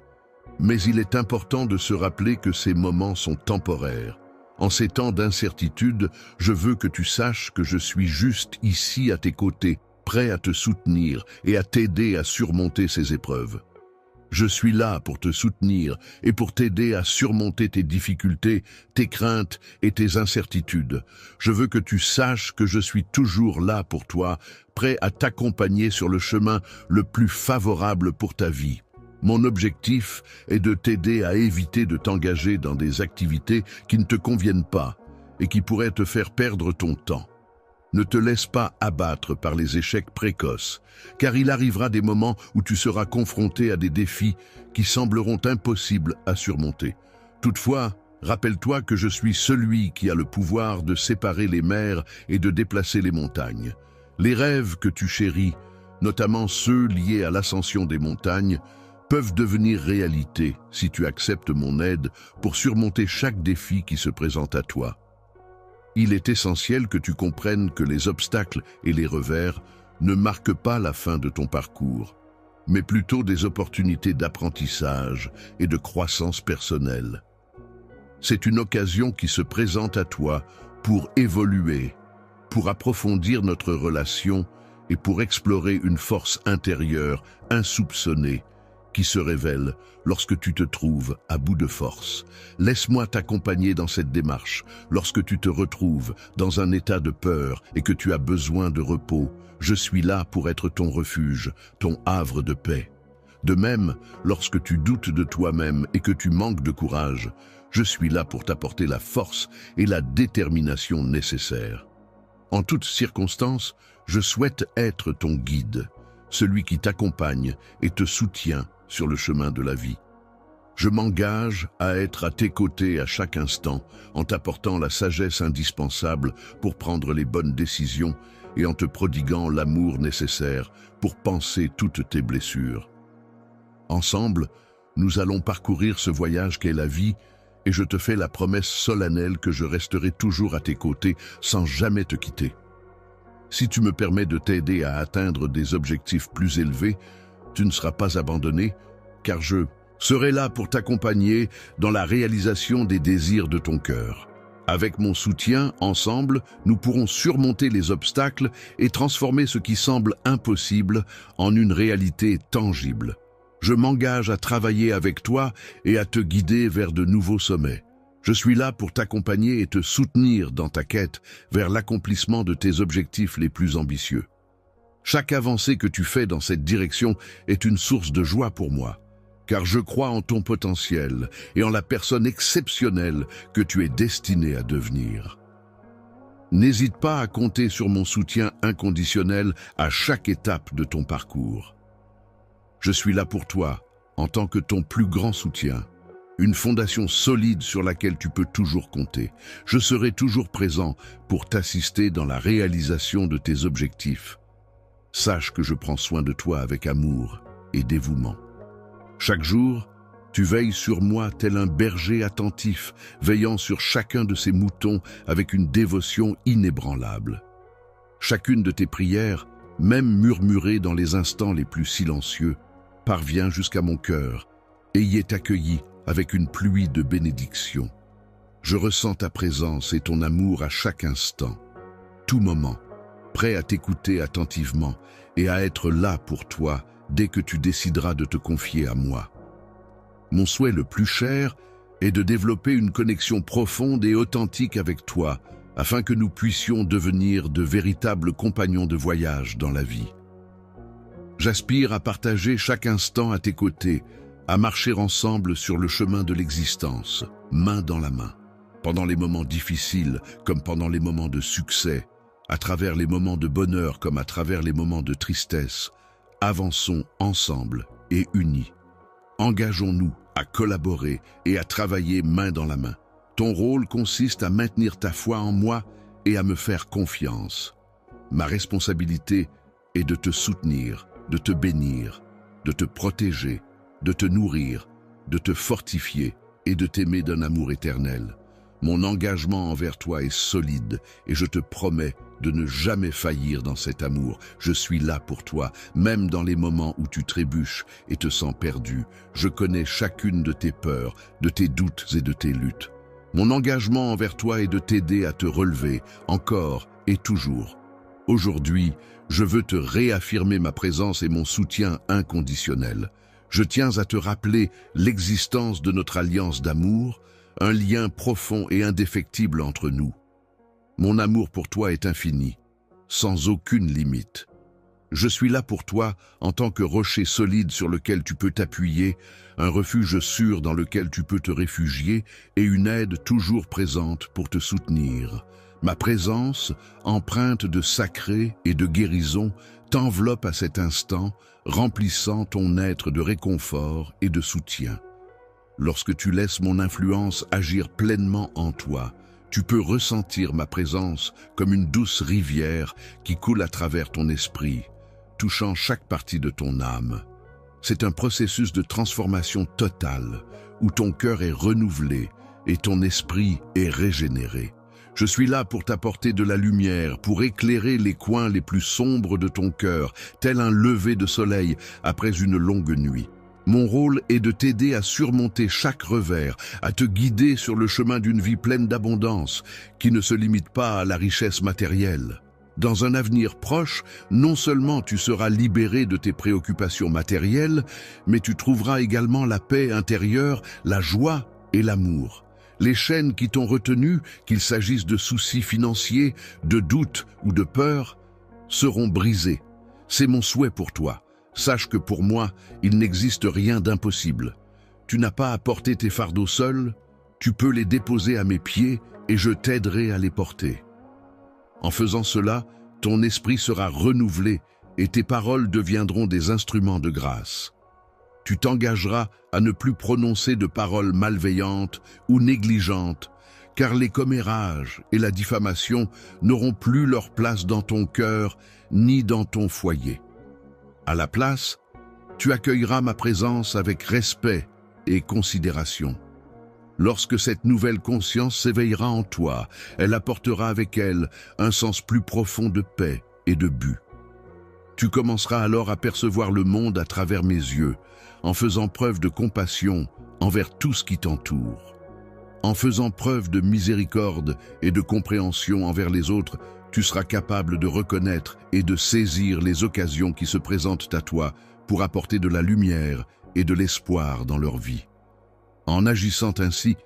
Mais il est important de se rappeler que ces moments sont temporaires. En ces temps d'incertitude, je veux que tu saches que je suis juste ici à tes côtés, prêt à te soutenir et à t'aider à surmonter ces épreuves. Je suis là pour te soutenir et pour t'aider à surmonter tes difficultés, tes craintes et tes incertitudes. Je veux que tu saches que je suis toujours là pour toi, prêt à t'accompagner sur le chemin le plus favorable pour ta vie. Mon objectif est de t'aider à éviter de t'engager dans des activités qui ne te conviennent pas et qui pourraient te faire perdre ton temps. Ne te laisse pas abattre par les échecs précoces, car il arrivera des moments où tu seras confronté à des défis qui sembleront impossibles à surmonter. Toutefois, rappelle-toi que je suis celui qui a le pouvoir de séparer les mers et de déplacer les montagnes. Les rêves que tu chéris, notamment ceux liés à l'ascension des montagnes, peuvent devenir réalité si tu acceptes mon aide pour surmonter chaque défi qui se présente à toi. Il est essentiel que tu comprennes que les obstacles et les revers ne marquent pas la fin de ton parcours, mais plutôt des opportunités d'apprentissage et de croissance personnelle. C'est une occasion qui se présente à toi pour évoluer, pour approfondir notre relation et pour explorer une force intérieure insoupçonnée qui se révèle lorsque tu te trouves à bout de force. Laisse-moi t'accompagner dans cette démarche. Lorsque tu te retrouves dans un état de peur et que tu as besoin de repos, je suis là pour être ton refuge, ton havre de paix. De même, lorsque tu doutes de toi-même et que tu manques de courage, je suis là pour t'apporter la force et la détermination nécessaires. En toutes circonstances, je souhaite être ton guide, celui qui t'accompagne et te soutient sur le chemin de la vie. Je m'engage à être à tes côtés à chaque instant, en t'apportant la sagesse indispensable pour prendre les bonnes décisions et en te prodiguant l'amour nécessaire pour panser toutes tes blessures. Ensemble, nous allons parcourir ce voyage qu'est la vie et je te fais la promesse solennelle que je resterai toujours à tes côtés sans jamais te quitter. Si tu me permets de t'aider à atteindre des objectifs plus élevés, tu ne seras pas abandonné, car je serai là pour t'accompagner dans la réalisation des désirs de ton cœur. Avec mon soutien, ensemble, nous pourrons surmonter les obstacles et transformer ce qui semble impossible en une réalité tangible. Je m'engage à travailler avec toi et à te guider vers de nouveaux sommets. Je suis là pour t'accompagner et te soutenir dans ta quête vers l'accomplissement de tes objectifs les plus ambitieux. Chaque avancée que tu fais dans cette direction est une source de joie pour moi, car je crois en ton potentiel et en la personne exceptionnelle que tu es destiné à devenir. N'hésite pas à compter sur mon soutien inconditionnel à chaque étape de ton parcours. Je suis là pour toi, en tant que ton plus grand soutien, une fondation solide sur laquelle tu peux toujours compter. Je serai toujours présent pour t'assister dans la réalisation de tes objectifs. Sache que je prends soin de toi avec amour et dévouement. Chaque jour, tu veilles sur moi tel un berger attentif, veillant sur chacun de ses moutons avec une dévotion inébranlable. Chacune de tes prières, même murmurée dans les instants les plus silencieux, parvient jusqu'à mon cœur et y est accueillie avec une pluie de bénédictions. Je ressens ta présence et ton amour à chaque instant, tout moment, prêt à t'écouter attentivement et à être là pour toi dès que tu décideras de te confier à moi. Mon souhait le plus cher est de développer une connexion profonde et authentique avec toi, afin que nous puissions devenir de véritables compagnons de voyage dans la vie. J'aspire à partager chaque instant à tes côtés, à marcher ensemble sur le chemin de l'existence, main dans la main, pendant les moments difficiles comme pendant les moments de succès, à travers les moments de bonheur comme à travers les moments de tristesse. Avançons ensemble et unis. Engageons-nous à collaborer et à travailler main dans la main. Ton rôle consiste à maintenir ta foi en moi et à me faire confiance. Ma responsabilité est de te soutenir, de te bénir, de te protéger, de te nourrir, de te fortifier et de t'aimer d'un amour éternel. Mon engagement envers toi est solide et je te promets de ne jamais faillir dans cet amour. Je suis là pour toi, même dans les moments où tu trébuches et te sens perdu. Je connais chacune de tes peurs, de tes doutes et de tes luttes. Mon engagement envers toi est de t'aider à te relever, encore et toujours. Aujourd'hui, je veux te réaffirmer ma présence et mon soutien inconditionnel. Je tiens à te rappeler l'existence de notre alliance d'amour, un lien profond et indéfectible entre nous. Mon amour pour toi est infini, sans aucune limite. Je suis là pour toi en tant que rocher solide sur lequel tu peux t'appuyer, un refuge sûr dans lequel tu peux te réfugier et une aide toujours présente pour te soutenir. Ma présence, empreinte de sacré et de guérison, t'enveloppe à cet instant, remplissant ton être de réconfort et de soutien. Lorsque tu laisses mon influence agir pleinement en toi, tu peux ressentir ma présence comme une douce rivière qui coule à travers ton esprit, touchant chaque partie de ton âme. C'est un processus de transformation totale, où ton cœur est renouvelé et ton esprit est régénéré. Je suis là pour t'apporter de la lumière, pour éclairer les coins les plus sombres de ton cœur, tel un lever de soleil après une longue nuit. Mon rôle est de t'aider à surmonter chaque revers, à te guider sur le chemin d'une vie pleine d'abondance, qui ne se limite pas à la richesse matérielle. Dans un avenir proche, non seulement tu seras libéré de tes préoccupations matérielles, mais tu trouveras également la paix intérieure, la joie et l'amour. Les chaînes qui t'ont retenu, qu'il s'agisse de soucis financiers, de doutes ou de peurs, seront brisées. C'est mon souhait pour toi. Sache que pour moi, il n'existe rien d'impossible. Tu n'as pas à porter tes fardeaux seul, tu peux les déposer à mes pieds et je t'aiderai à les porter. En faisant cela, ton esprit sera renouvelé et tes paroles deviendront des instruments de grâce. Tu t'engageras à ne plus prononcer de paroles malveillantes ou négligentes, car les commérages et la diffamation n'auront plus leur place dans ton cœur ni dans ton foyer. À la place, tu accueilleras ma présence avec respect et considération. Lorsque cette nouvelle conscience s'éveillera en toi, elle apportera avec elle un sens plus profond de paix et de but. Tu commenceras alors à percevoir le monde à travers mes yeux, en faisant preuve de compassion envers tout ce qui t'entoure. En faisant preuve de miséricorde et de compréhension envers les autres, tu seras capable de reconnaître et de saisir les occasions qui se présentent à toi pour apporter de la lumière et de l'espoir dans leur vie. En agissant ainsi,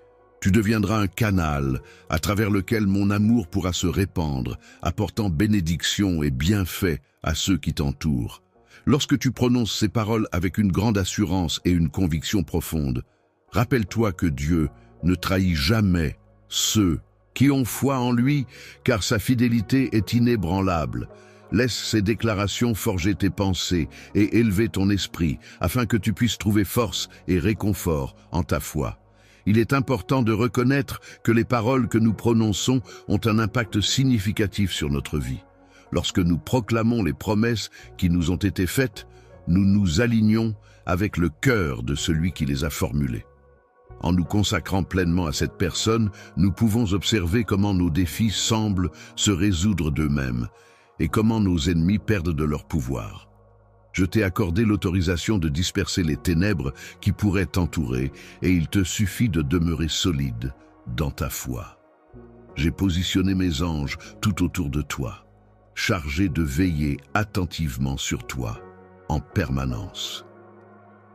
tu deviendras un canal à travers lequel mon amour pourra se répandre, apportant bénédiction et bienfaits à ceux qui t'entourent. Lorsque tu prononces ces paroles avec une grande assurance et une conviction profonde, rappelle-toi que Dieu ne trahit jamais ceux qui ont foi en lui, car sa fidélité est inébranlable. Laisse ces déclarations forger tes pensées et élever ton esprit, afin que tu puisses trouver force et réconfort en ta foi. Il est important de reconnaître que les paroles que nous prononçons ont un impact significatif sur notre vie. Lorsque nous proclamons les promesses qui nous ont été faites, nous nous alignons avec le cœur de celui qui les a formulées. En nous consacrant pleinement à cette personne, nous pouvons observer comment nos défis semblent se résoudre d'eux-mêmes et comment nos ennemis perdent de leur pouvoir. Je t'ai accordé l'autorisation de disperser les ténèbres qui pourraient t'entourer et il te suffit de demeurer solide dans ta foi. J'ai positionné mes anges tout autour de toi, chargés de veiller attentivement sur toi en permanence.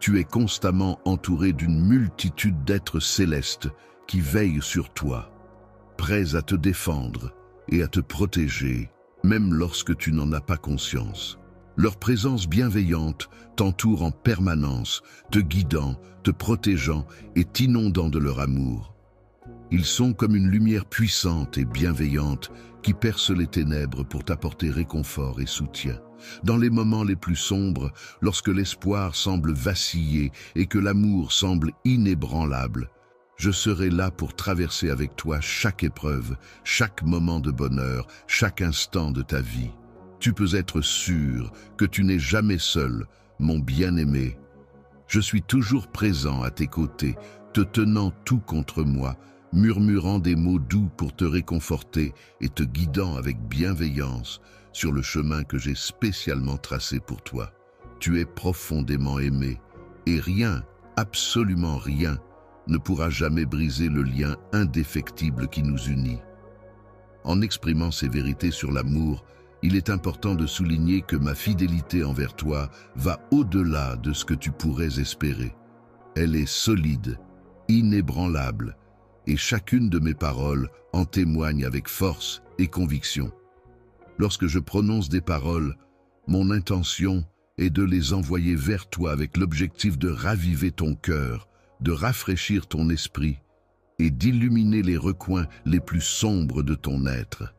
Tu es constamment entouré d'une multitude d'êtres célestes qui veillent sur toi, prêts à te défendre et à te protéger, même lorsque tu n'en as pas conscience. Leur présence bienveillante t'entoure en permanence, te guidant, te protégeant et t'inondant de leur amour. Ils sont comme une lumière puissante et bienveillante qui perce les ténèbres pour t'apporter réconfort et soutien. Dans les moments les plus sombres, lorsque l'espoir semble vaciller et que l'amour semble inébranlable, je serai là pour traverser avec toi chaque épreuve, chaque moment de bonheur, chaque instant de ta vie. Tu peux être sûr que tu n'es jamais seul, mon bien-aimé. Je suis toujours présent à tes côtés, te tenant tout contre moi, murmurant des mots doux pour te réconforter et te guidant avec bienveillance sur le chemin que j'ai spécialement tracé pour toi. Tu es profondément aimé et rien, absolument rien, ne pourra jamais briser le lien indéfectible qui nous unit. En exprimant ces vérités sur l'amour, il est important de souligner que ma fidélité envers toi va au-delà de ce que tu pourrais espérer. Elle est solide, inébranlable, et chacune de mes paroles en témoigne avec force et conviction. Lorsque je prononce des paroles, mon intention est de les envoyer vers toi avec l'objectif de raviver ton cœur, de rafraîchir ton esprit et d'illuminer les recoins les plus sombres de ton être.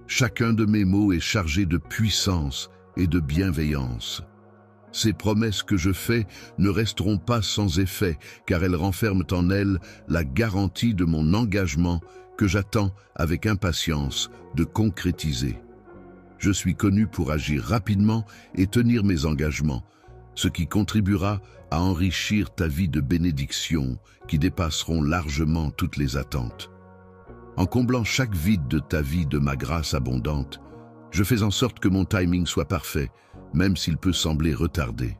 Chacun de mes mots est chargé de puissance et de bienveillance. Ces promesses que je fais ne resteront pas sans effet, car elles renferment en elles la garantie de mon engagement que j'attends avec impatience de concrétiser. Je suis connu pour agir rapidement et tenir mes engagements, ce qui contribuera à enrichir ta vie de bénédictions qui dépasseront largement toutes les attentes. En comblant chaque vide de ta vie de ma grâce abondante, je fais en sorte que mon timing soit parfait, même s'il peut sembler retardé.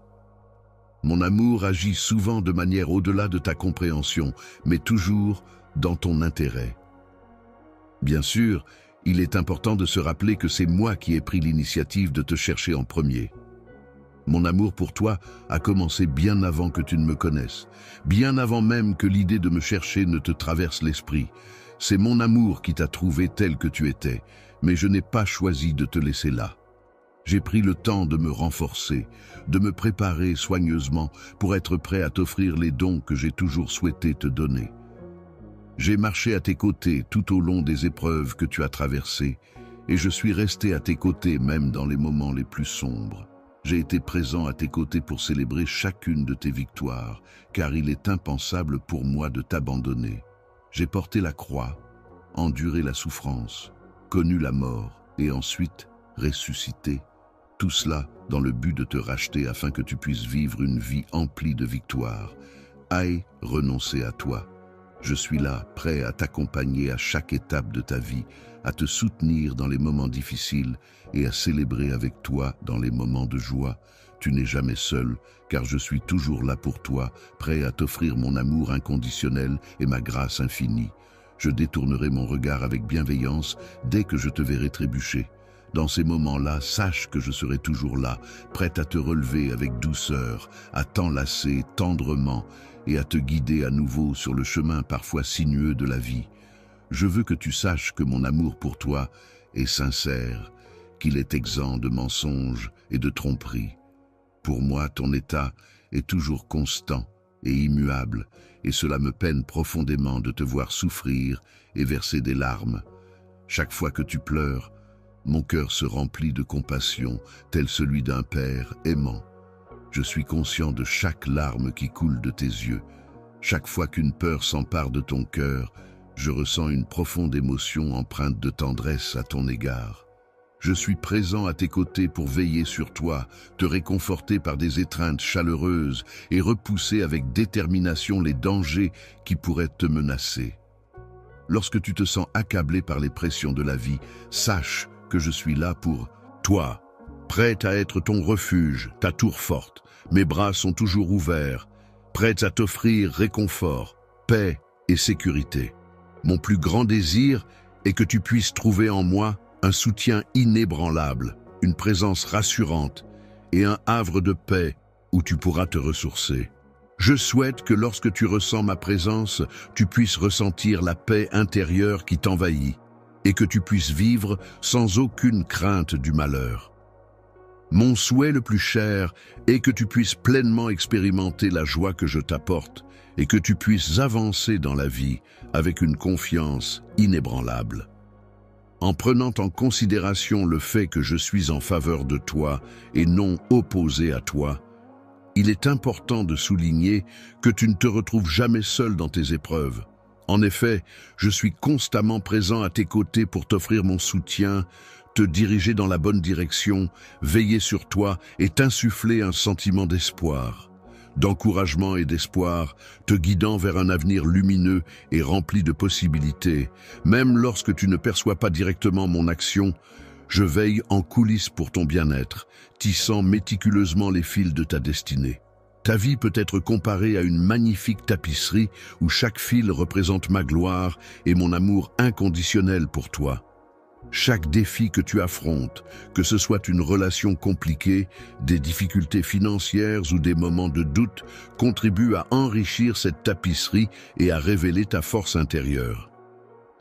Mon amour agit souvent de manière au-delà de ta compréhension, mais toujours dans ton intérêt. Bien sûr, il est important de se rappeler que c'est moi qui ai pris l'initiative de te chercher en premier. Mon amour pour toi a commencé bien avant que tu ne me connaisses, bien avant même que l'idée de me chercher ne te traverse l'esprit. C'est mon amour qui t'a trouvé tel que tu étais, mais je n'ai pas choisi de te laisser là. J'ai pris le temps de me renforcer, de me préparer soigneusement pour être prêt à t'offrir les dons que j'ai toujours souhaité te donner. J'ai marché à tes côtés tout au long des épreuves que tu as traversées, et je suis resté à tes côtés même dans les moments les plus sombres. J'ai été présent à tes côtés pour célébrer chacune de tes victoires, car il est impensable pour moi de t'abandonner. J'ai porté la croix, enduré la souffrance, connu la mort et ensuite ressuscité. Tout cela dans le but de te racheter afin que tu puisses vivre une vie emplie de victoires. Aie renoncé à toi. Je suis là, prêt à t'accompagner à chaque étape de ta vie, à te soutenir dans les moments difficiles et à célébrer avec toi dans les moments de joie. Tu n'es jamais seul, car je suis toujours là pour toi, prêt à t'offrir mon amour inconditionnel et ma grâce infinie. Je détournerai mon regard avec bienveillance dès que je te verrai trébucher. Dans ces moments-là, sache que je serai toujours là, prêt à te relever avec douceur, à t'enlacer tendrement et à te guider à nouveau sur le chemin parfois sinueux de la vie. Je veux que tu saches que mon amour pour toi est sincère, qu'il est exempt de mensonges et de tromperies. Pour moi, ton état est toujours constant et immuable, et cela me peine profondément de te voir souffrir et verser des larmes. Chaque fois que tu pleures, mon cœur se remplit de compassion, tel celui d'un père aimant. Je suis conscient de chaque larme qui coule de tes yeux. Chaque fois qu'une peur s'empare de ton cœur, je ressens une profonde émotion empreinte de tendresse à ton égard. Je suis présent à tes côtés pour veiller sur toi, te réconforter par des étreintes chaleureuses et repousser avec détermination les dangers qui pourraient te menacer. Lorsque tu te sens accablé par les pressions de la vie, sache que je suis là pour toi, prêt à être ton refuge, ta tour forte. Mes bras sont toujours ouverts, prêts à t'offrir réconfort, paix et sécurité. Mon plus grand désir est que tu puisses trouver en moi un soutien inébranlable, une présence rassurante et un havre de paix où tu pourras te ressourcer. Je souhaite que lorsque tu ressens ma présence, tu puisses ressentir la paix intérieure qui t'envahit et que tu puisses vivre sans aucune crainte du malheur. Mon souhait le plus cher est que tu puisses pleinement expérimenter la joie que je t'apporte et que tu puisses avancer dans la vie avec une confiance inébranlable. En prenant en considération le fait que je suis en faveur de toi et non opposé à toi, il est important de souligner que tu ne te retrouves jamais seul dans tes épreuves. En effet, je suis constamment présent à tes côtés pour t'offrir mon soutien, te diriger dans la bonne direction, veiller sur toi et t'insuffler un sentiment d'espoir. d'encouragement et d'espoir, te guidant vers un avenir lumineux et rempli de possibilités. Même lorsque tu ne perçois pas directement mon action, je veille en coulisses pour ton bien-être, tissant méticuleusement les fils de ta destinée. Ta vie peut être comparée à une magnifique tapisserie où chaque fil représente ma gloire et mon amour inconditionnel pour toi. Chaque défi que tu affrontes, que ce soit une relation compliquée, des difficultés financières ou des moments de doute, contribue à enrichir cette tapisserie et à révéler ta force intérieure.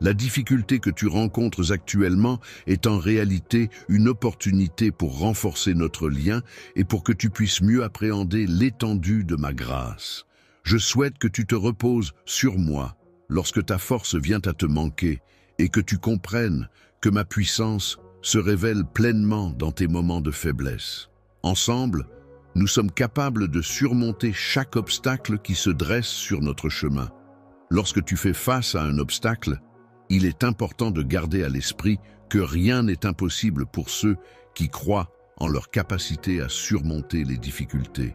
La difficulté que tu rencontres actuellement est en réalité une opportunité pour renforcer notre lien et pour que tu puisses mieux appréhender l'étendue de ma grâce. Je souhaite que tu te reposes sur moi lorsque ta force vient à te manquer et que tu comprennes que ma puissance se révèle pleinement dans tes moments de faiblesse. Ensemble, nous sommes capables de surmonter chaque obstacle qui se dresse sur notre chemin. Lorsque tu fais face à un obstacle, il est important de garder à l'esprit que rien n'est impossible pour ceux qui croient en leur capacité à surmonter les difficultés.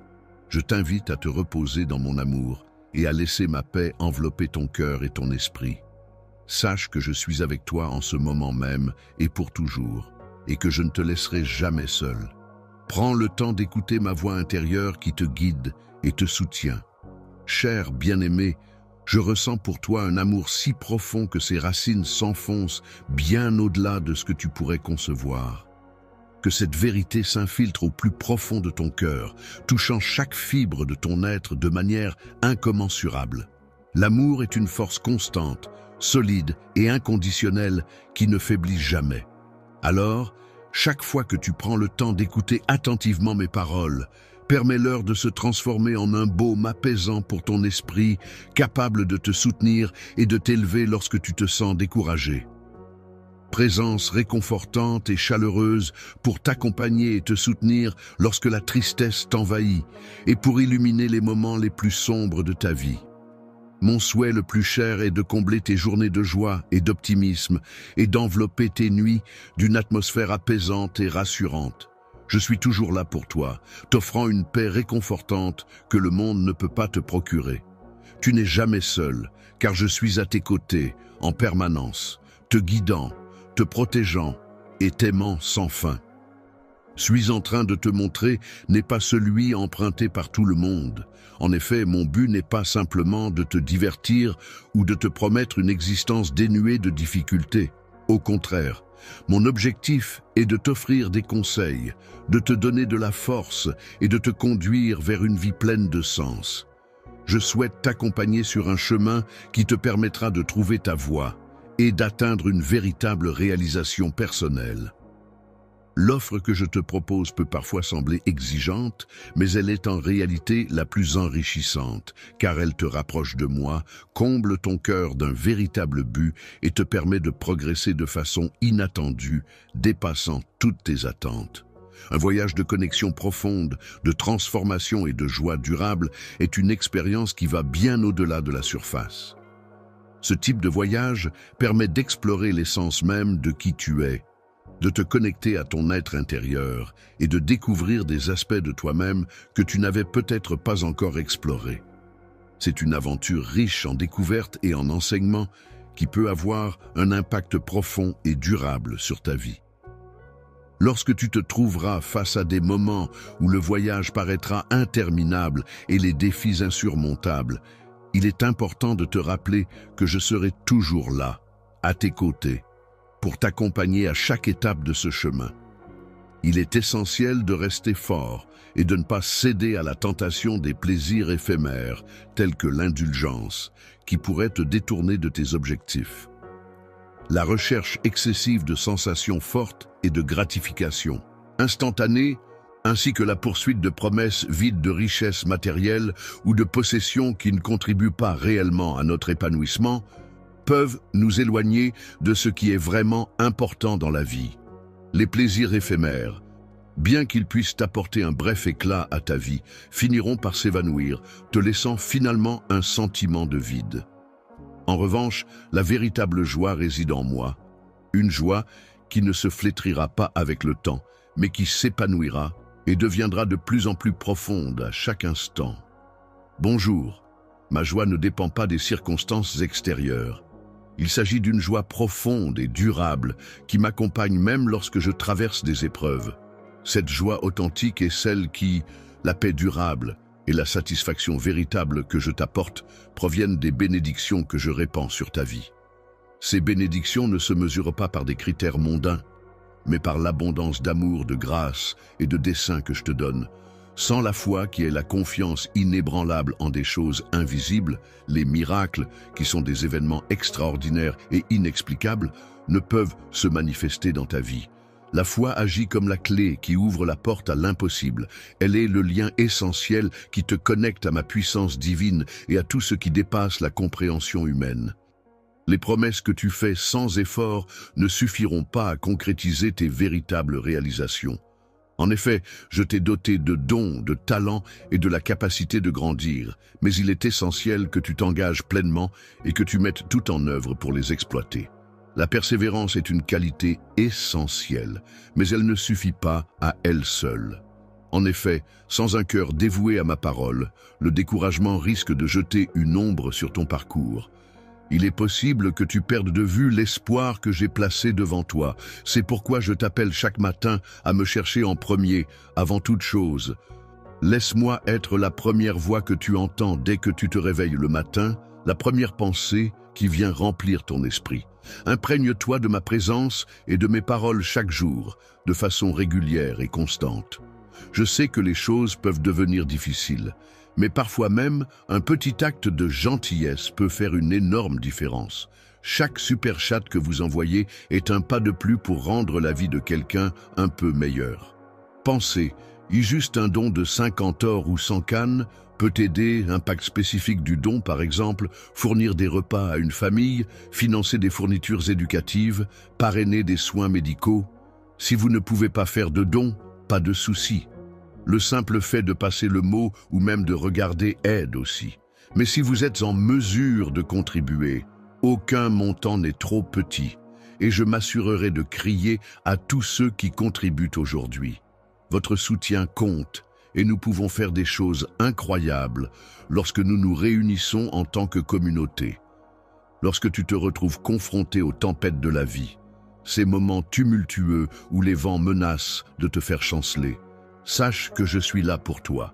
Je t'invite à te reposer dans mon amour et à laisser ma paix envelopper ton cœur et ton esprit. Sache que je suis avec toi en ce moment même et pour toujours, et que je ne te laisserai jamais seul. Prends le temps d'écouter ma voix intérieure qui te guide et te soutient. Cher bien-aimé, je ressens pour toi un amour si profond que ses racines s'enfoncent bien au-delà de ce que tu pourrais concevoir. Que cette vérité s'infiltre au plus profond de ton cœur, touchant chaque fibre de ton être de manière incommensurable. L'amour est une force constante, solide et inconditionnelle qui ne faiblit jamais. Alors, chaque fois que tu prends le temps d'écouter attentivement mes paroles, permets-leur de se transformer en un baume apaisant pour ton esprit, capable de te soutenir et de t'élever lorsque tu te sens découragé. Présence réconfortante et chaleureuse pour t'accompagner et te soutenir lorsque la tristesse t'envahit et pour illuminer les moments les plus sombres de ta vie. Mon souhait le plus cher est de combler tes journées de joie et d'optimisme et d'envelopper tes nuits d'une atmosphère apaisante et rassurante. Je suis toujours là pour toi, t'offrant une paix réconfortante que le monde ne peut pas te procurer. Tu n'es jamais seul, car je suis à tes côtés, en permanence, te guidant, te protégeant et t'aimant sans fin. Suis en train de te montrer n'est pas celui emprunté par tout le monde. En effet, mon but n'est pas simplement de te divertir ou de te promettre une existence dénuée de difficultés. Au contraire, mon objectif est de t'offrir des conseils, de te donner de la force et de te conduire vers une vie pleine de sens. Je souhaite t'accompagner sur un chemin qui te permettra de trouver ta voie et d'atteindre une véritable réalisation personnelle. L'offre que je te propose peut parfois sembler exigeante, mais elle est en réalité la plus enrichissante, car elle te rapproche de moi, comble ton cœur d'un véritable but et te permet de progresser de façon inattendue, dépassant toutes tes attentes. Un voyage de connexion profonde, de transformation et de joie durable est une expérience qui va bien au-delà de la surface. Ce type de voyage permet d'explorer l'essence même de qui tu es, de te connecter à ton être intérieur et de découvrir des aspects de toi-même que tu n'avais peut-être pas encore explorés. C'est une aventure riche en découvertes et en enseignements qui peut avoir un impact profond et durable sur ta vie. Lorsque tu te trouveras face à des moments où le voyage paraîtra interminable et les défis insurmontables, il est important de te rappeler que je serai toujours là, à tes côtés, pour t'accompagner à chaque étape de ce chemin. Il est essentiel de rester fort et de ne pas céder à la tentation des plaisirs éphémères, tels que l'indulgence, qui pourrait te détourner de tes objectifs. La recherche excessive de sensations fortes et de gratification instantanée, ainsi que la poursuite de promesses vides de richesses matérielles ou de possessions qui ne contribuent pas réellement à notre épanouissement, peuvent nous éloigner de ce qui est vraiment important dans la vie. Les plaisirs éphémères, bien qu'ils puissent apporter un bref éclat à ta vie, finiront par s'évanouir, te laissant finalement un sentiment de vide. En revanche, la véritable joie réside en moi, une joie qui ne se flétrira pas avec le temps, mais qui s'épanouira et deviendra de plus en plus profonde à chaque instant. Bonjour. Ma joie ne dépend pas des circonstances extérieures. Il s'agit d'une joie profonde et durable qui m'accompagne même lorsque je traverse des épreuves. Cette joie authentique est celle qui, la paix durable et la satisfaction véritable que je t'apporte proviennent des bénédictions que je répands sur ta vie. Ces bénédictions ne se mesurent pas par des critères mondains, mais par l'abondance d'amour, de grâce et de dessein que je te donne. Sans la foi qui est la confiance inébranlable en des choses invisibles, les miracles, qui sont des événements extraordinaires et inexplicables, ne peuvent se manifester dans ta vie. La foi agit comme la clé qui ouvre la porte à l'impossible. Elle est le lien essentiel qui te connecte à ma puissance divine et à tout ce qui dépasse la compréhension humaine. Les promesses que tu fais sans effort ne suffiront pas à concrétiser tes véritables réalisations. En effet, je t'ai doté de dons, de talents et de la capacité de grandir, mais il est essentiel que tu t'engages pleinement et que tu mettes tout en œuvre pour les exploiter. La persévérance est une qualité essentielle, mais elle ne suffit pas à elle seule. En effet, sans un cœur dévoué à ma parole, le découragement risque de jeter une ombre sur ton parcours. Il est possible que tu perdes de vue l'espoir que j'ai placé devant toi. C'est pourquoi je t'appelle chaque matin à me chercher en premier, avant toute chose. Laisse-moi être la première voix que tu entends dès que tu te réveilles le matin, la première pensée qui vient remplir ton esprit. Imprègne-toi de ma présence et de mes paroles chaque jour, de façon régulière et constante. Je sais que les choses peuvent devenir difficiles, mais parfois même, un petit acte de gentillesse peut faire une énorme différence. Chaque super chat que vous envoyez est un pas de plus pour rendre la vie de quelqu'un un peu meilleure. Pensez, y juste un don de 50 or ou 100 cannes peut aider, impact spécifique du don par exemple, fournir des repas à une famille, financer des fournitures éducatives, parrainer des soins médicaux. Si vous ne pouvez pas faire de dons, pas de souci. Le simple fait de passer le mot ou même de regarder aide aussi. Mais si vous êtes en mesure de contribuer, aucun montant n'est trop petit et je m'assurerai de crier à tous ceux qui contribuent aujourd'hui. Votre soutien compte et nous pouvons faire des choses incroyables lorsque nous nous réunissons en tant que communauté. Lorsque tu te retrouves confronté aux tempêtes de la vie, ces moments tumultueux où les vents menacent de te faire chanceler, sache que je suis là pour toi.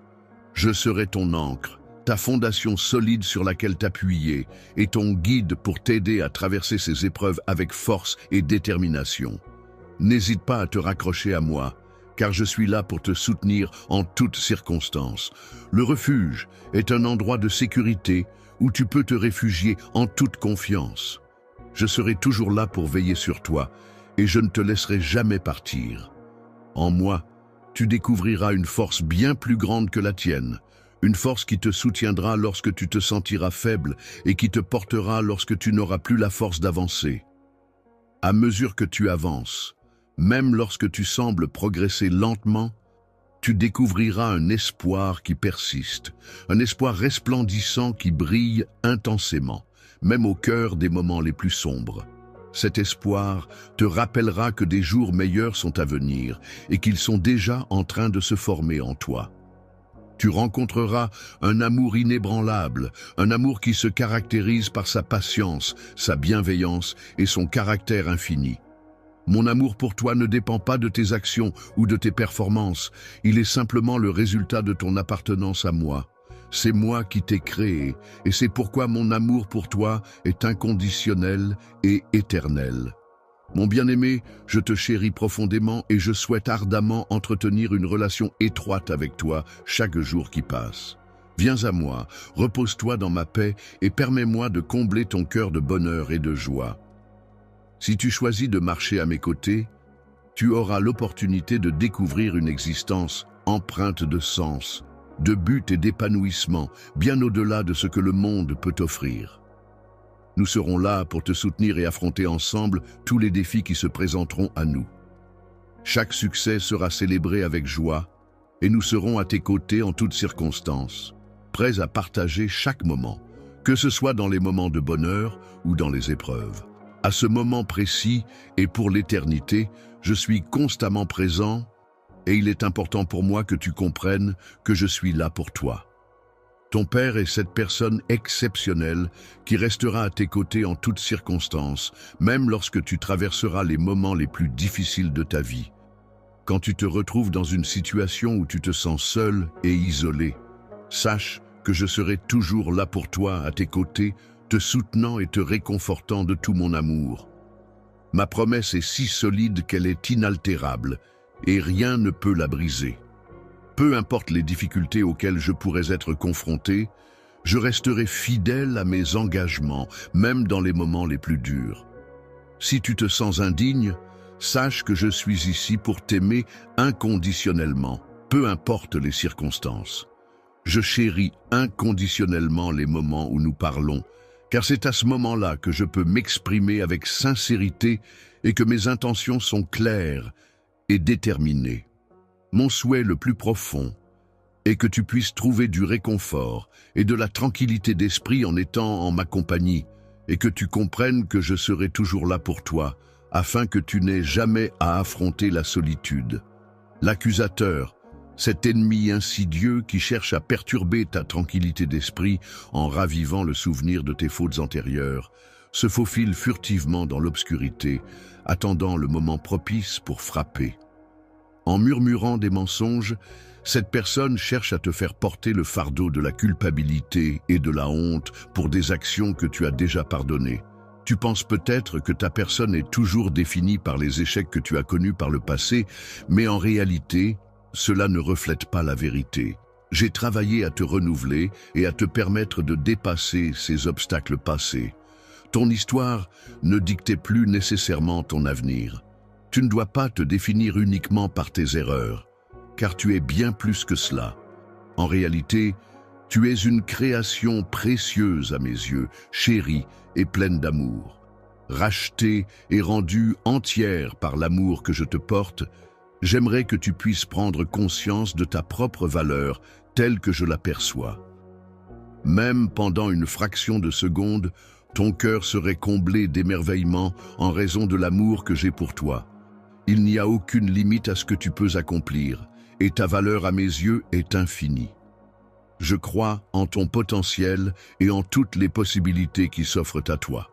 Je serai ton ancre, ta fondation solide sur laquelle t'appuyer et ton guide pour t'aider à traverser ces épreuves avec force et détermination. N'hésite pas à te raccrocher à moi, car je suis là pour te soutenir en toutes circonstances. Le refuge est un endroit de sécurité où tu peux te réfugier en toute confiance. Je serai toujours là pour veiller sur toi et je ne te laisserai jamais partir. En moi, tu découvriras une force bien plus grande que la tienne, une force qui te soutiendra lorsque tu te sentiras faible et qui te portera lorsque tu n'auras plus la force d'avancer. À mesure que tu avances, même lorsque tu sembles progresser lentement, tu découvriras un espoir qui persiste, un espoir resplendissant qui brille intensément, même au cœur des moments les plus sombres. Cet espoir te rappellera que des jours meilleurs sont à venir et qu'ils sont déjà en train de se former en toi. Tu rencontreras un amour inébranlable, un amour qui se caractérise par sa patience, sa bienveillance et son caractère infini. Mon amour pour toi ne dépend pas de tes actions ou de tes performances, il est simplement le résultat de ton appartenance à moi. C'est moi qui t'ai créé, et c'est pourquoi mon amour pour toi est inconditionnel et éternel. Mon bien-aimé, je te chéris profondément et je souhaite ardemment entretenir une relation étroite avec toi chaque jour qui passe. Viens à moi, repose-toi dans ma paix et permets-moi de combler ton cœur de bonheur et de joie. Si tu choisis de marcher à mes côtés, tu auras l'opportunité de découvrir une existence empreinte de sens, de but et d'épanouissement, bien au-delà de ce que le monde peut offrir. Nous serons là pour te soutenir et affronter ensemble tous les défis qui se présenteront à nous. Chaque succès sera célébré avec joie et nous serons à tes côtés en toutes circonstances, prêts à partager chaque moment, que ce soit dans les moments de bonheur ou dans les épreuves. À ce moment précis et pour l'éternité, je suis constamment présent et il est important pour moi que tu comprennes que je suis là pour toi. Ton père est cette personne exceptionnelle qui restera à tes côtés en toutes circonstances, même lorsque tu traverseras les moments les plus difficiles de ta vie. Quand tu te retrouves dans une situation où tu te sens seul et isolé, sache que je serai toujours là pour toi, à tes côtés, te soutenant et te réconfortant de tout mon amour. Ma promesse est si solide qu'elle est inaltérable, et rien ne peut la briser. Peu importe les difficultés auxquelles je pourrais être confronté, je resterai fidèle à mes engagements, même dans les moments les plus durs. Si tu te sens indigne, sache que je suis ici pour t'aimer inconditionnellement, peu importe les circonstances. Je chéris inconditionnellement les moments où nous parlons, car c'est à ce moment-là que je peux m'exprimer avec sincérité et que mes intentions sont claires et déterminées. Mon souhait le plus profond est que tu puisses trouver du réconfort et de la tranquillité d'esprit en étant en ma compagnie, et que tu comprennes que je serai toujours là pour toi, afin que tu n'aies jamais à affronter la solitude. L'accusateur, cet ennemi insidieux qui cherche à perturber ta tranquillité d'esprit en ravivant le souvenir de tes fautes antérieures, se faufile furtivement dans l'obscurité, attendant le moment propice pour frapper. En murmurant des mensonges, cette personne cherche à te faire porter le fardeau de la culpabilité et de la honte pour des actions que tu as déjà pardonnées. Tu penses peut-être que ta personne est toujours définie par les échecs que tu as connus par le passé, mais en réalité, cela ne reflète pas la vérité. J'ai travaillé à te renouveler et à te permettre de dépasser ces obstacles passés. Ton histoire ne dictait plus nécessairement ton avenir. Tu ne dois pas te définir uniquement par tes erreurs, car tu es bien plus que cela. En réalité, tu es une création précieuse à mes yeux, chérie et pleine d'amour. Rachetée et rendue entière par l'amour que je te porte, j'aimerais que tu puisses prendre conscience de ta propre valeur telle que je l'aperçois. Même pendant une fraction de seconde, ton cœur serait comblé d'émerveillement en raison de l'amour que j'ai pour toi. Il n'y a aucune limite à ce que tu peux accomplir, et ta valeur à mes yeux est infinie. Je crois en ton potentiel et en toutes les possibilités qui s'offrent à toi.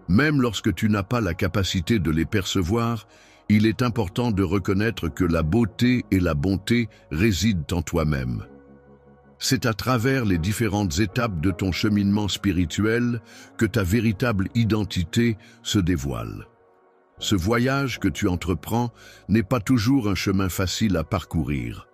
Même lorsque tu n'as pas la capacité de les percevoir, il est important de reconnaître que la beauté et la bonté résident en toi-même. C'est à travers les différentes étapes de ton cheminement spirituel que ta véritable identité se dévoile. Ce voyage que tu entreprends n'est pas toujours un chemin facile à parcourir.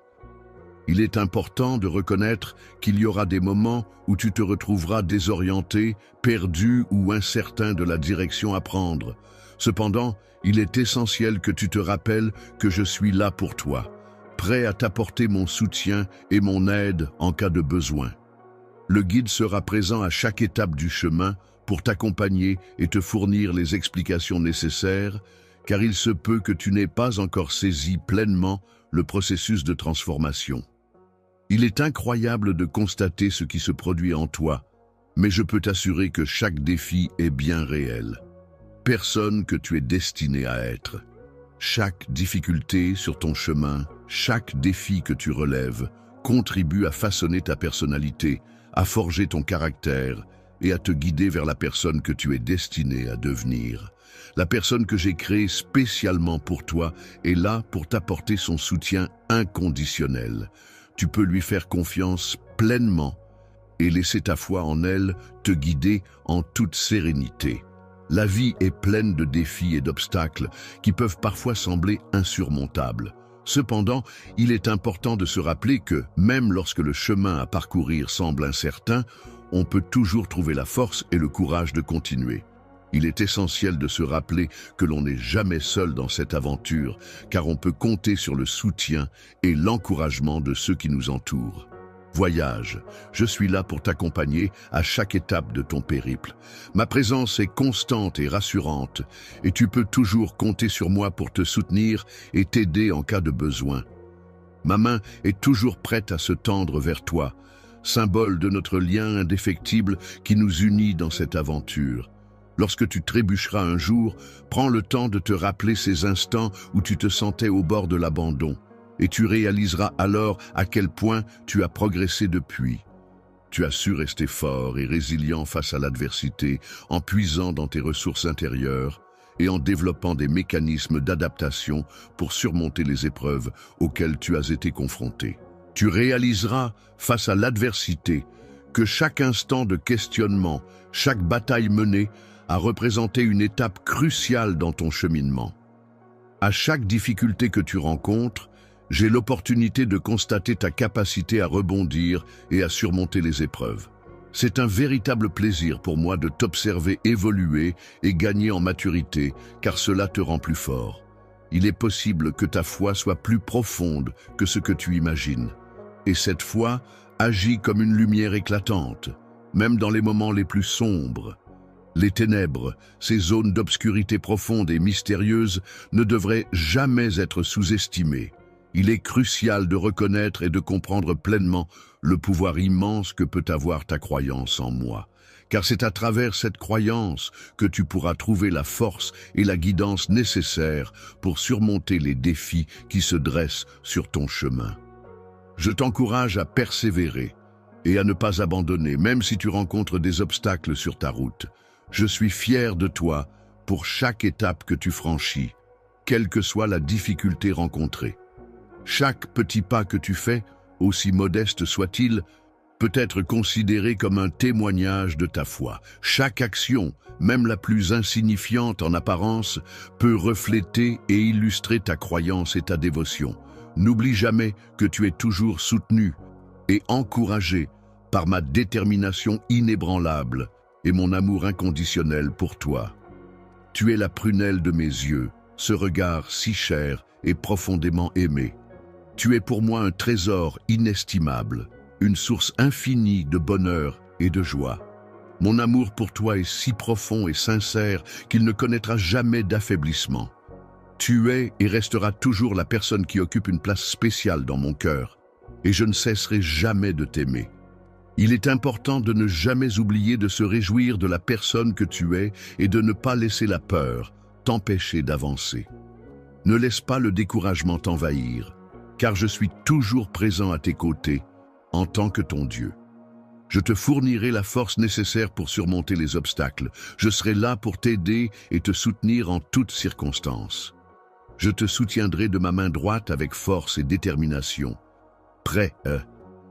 Il est important de reconnaître qu'il y aura des moments où tu te retrouveras désorienté, perdu ou incertain de la direction à prendre. Cependant, il est essentiel que tu te rappelles que je suis là pour toi, prêt à t'apporter mon soutien et mon aide en cas de besoin. Le guide sera présent à chaque étape du chemin pour t'accompagner et te fournir les explications nécessaires, car il se peut que tu n'aies pas encore saisi pleinement le processus de transformation. Il est incroyable de constater ce qui se produit en toi, mais je peux t'assurer que chaque défi est bien réel. Personne que tu es destiné à être. Chaque difficulté sur ton chemin, chaque défi que tu relèves, contribue à façonner ta personnalité, à forger ton caractère et à te guider vers la personne que tu es destiné à devenir. La personne que j'ai créée spécialement pour toi est là pour t'apporter son soutien inconditionnel. Tu peux lui faire confiance pleinement et laisser ta foi en elle te guider en toute sérénité. La vie est pleine de défis et d'obstacles qui peuvent parfois sembler insurmontables. Cependant, il est important de se rappeler que, même lorsque le chemin à parcourir semble incertain, on peut toujours trouver la force et le courage de continuer. Il est essentiel de se rappeler que l'on n'est jamais seul dans cette aventure, car on peut compter sur le soutien et l'encouragement de ceux qui nous entourent. Voyage, je suis là pour t'accompagner à chaque étape de ton périple. Ma présence est constante et rassurante, et tu peux toujours compter sur moi pour te soutenir et t'aider en cas de besoin. Ma main est toujours prête à se tendre vers toi, symbole de notre lien indéfectible qui nous unit dans cette aventure. Lorsque tu trébucheras un jour, prends le temps de te rappeler ces instants où tu te sentais au bord de l'abandon, et tu réaliseras alors à quel point tu as progressé depuis. Tu as su rester fort et résilient face à l'adversité en puisant dans tes ressources intérieures et en développant des mécanismes d'adaptation pour surmonter les épreuves auxquelles tu as été confronté. Tu réaliseras, face à l'adversité, que chaque instant de questionnement, chaque bataille menée a représenté une étape cruciale dans ton cheminement. À chaque difficulté que tu rencontres, j'ai l'opportunité de constater ta capacité à rebondir et à surmonter les épreuves. C'est un véritable plaisir pour moi de t'observer évoluer et gagner en maturité, car cela te rend plus fort. Il est possible que ta foi soit plus profonde que ce que tu imagines. Et cette foi agit comme une lumière éclatante, même dans les moments les plus sombres. Les ténèbres, ces zones d'obscurité profonde et mystérieuse, ne devraient jamais être sous-estimées. Il est crucial de reconnaître et de comprendre pleinement le pouvoir immense que peut avoir ta croyance en moi. Car c'est à travers cette croyance que tu pourras trouver la force et la guidance nécessaires pour surmonter les défis qui se dressent sur ton chemin. Je t'encourage à persévérer et à ne pas abandonner, même si tu rencontres des obstacles sur ta route. Je suis fier de toi pour chaque étape que tu franchis, quelle que soit la difficulté rencontrée. Chaque petit pas que tu fais, aussi modeste soit-il, peut être considéré comme un témoignage de ta foi. Chaque action, même la plus insignifiante en apparence, peut refléter et illustrer ta croyance et ta dévotion. N'oublie jamais que tu es toujours soutenu et encouragé par ma détermination inébranlable et mon amour inconditionnel pour toi. Tu es la prunelle de mes yeux, ce regard si cher et profondément aimé. Tu es pour moi un trésor inestimable, une source infinie de bonheur et de joie. Mon amour pour toi est si profond et sincère qu'il ne connaîtra jamais d'affaiblissement. Tu es et resteras toujours la personne qui occupe une place spéciale dans mon cœur, et je ne cesserai jamais de t'aimer. Il est important de ne jamais oublier de se réjouir de la personne que tu es et de ne pas laisser la peur t'empêcher d'avancer. Ne laisse pas le découragement t'envahir, car je suis toujours présent à tes côtés en tant que ton Dieu. Je te fournirai la force nécessaire pour surmonter les obstacles. Je serai là pour t'aider et te soutenir en toutes circonstances. Je te soutiendrai de ma main droite avec force et détermination, prêt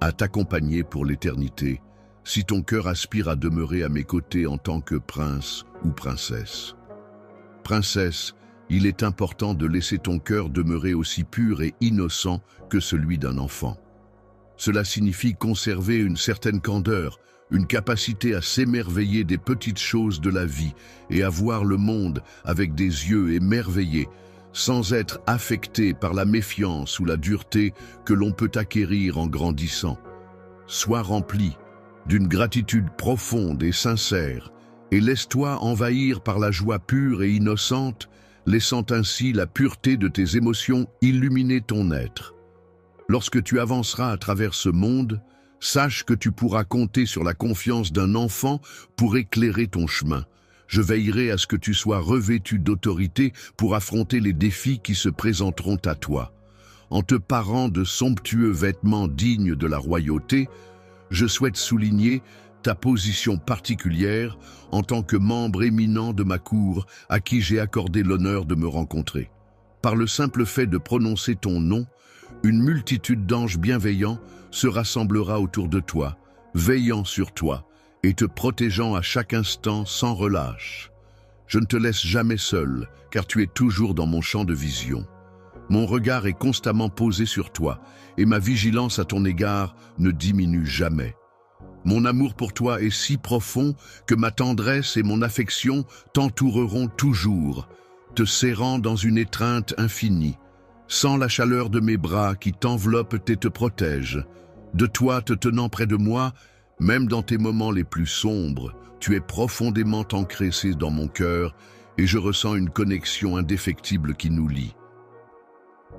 à t'accompagner pour l'éternité, si ton cœur aspire à demeurer à mes côtés en tant que prince ou princesse. Princesse, il est important de laisser ton cœur demeurer aussi pur et innocent que celui d'un enfant. Cela signifie conserver une certaine candeur, une capacité à s'émerveiller des petites choses de la vie et à voir le monde avec des yeux émerveillés, sans être affecté par la méfiance ou la dureté que l'on peut acquérir en grandissant. Sois rempli d'une gratitude profonde et sincère et laisse-toi envahir par la joie pure et innocente, laissant ainsi la pureté de tes émotions illuminer ton être. Lorsque tu avanceras à travers ce monde, sache que tu pourras compter sur la confiance d'un enfant pour éclairer ton chemin. Je veillerai à ce que tu sois revêtu d'autorité pour affronter les défis qui se présenteront à toi. En te parant de somptueux vêtements dignes de la royauté, je souhaite souligner ta position particulière en tant que membre éminent de ma cour à qui j'ai accordé l'honneur de me rencontrer. Par le simple fait de prononcer ton nom, une multitude d'anges bienveillants se rassemblera autour de toi, veillant sur toi et te protégeant à chaque instant sans relâche. Je ne te laisse jamais seul, car tu es toujours dans mon champ de vision. Mon regard est constamment posé sur toi, et ma vigilance à ton égard ne diminue jamais. Mon amour pour toi est si profond que ma tendresse et mon affection t'entoureront toujours, te serrant dans une étreinte infinie, sans la chaleur de mes bras qui t'enveloppent et te protègent. De toi te tenant près de moi, même dans tes moments les plus sombres, tu es profondément ancré dans mon cœur et je ressens une connexion indéfectible qui nous lie.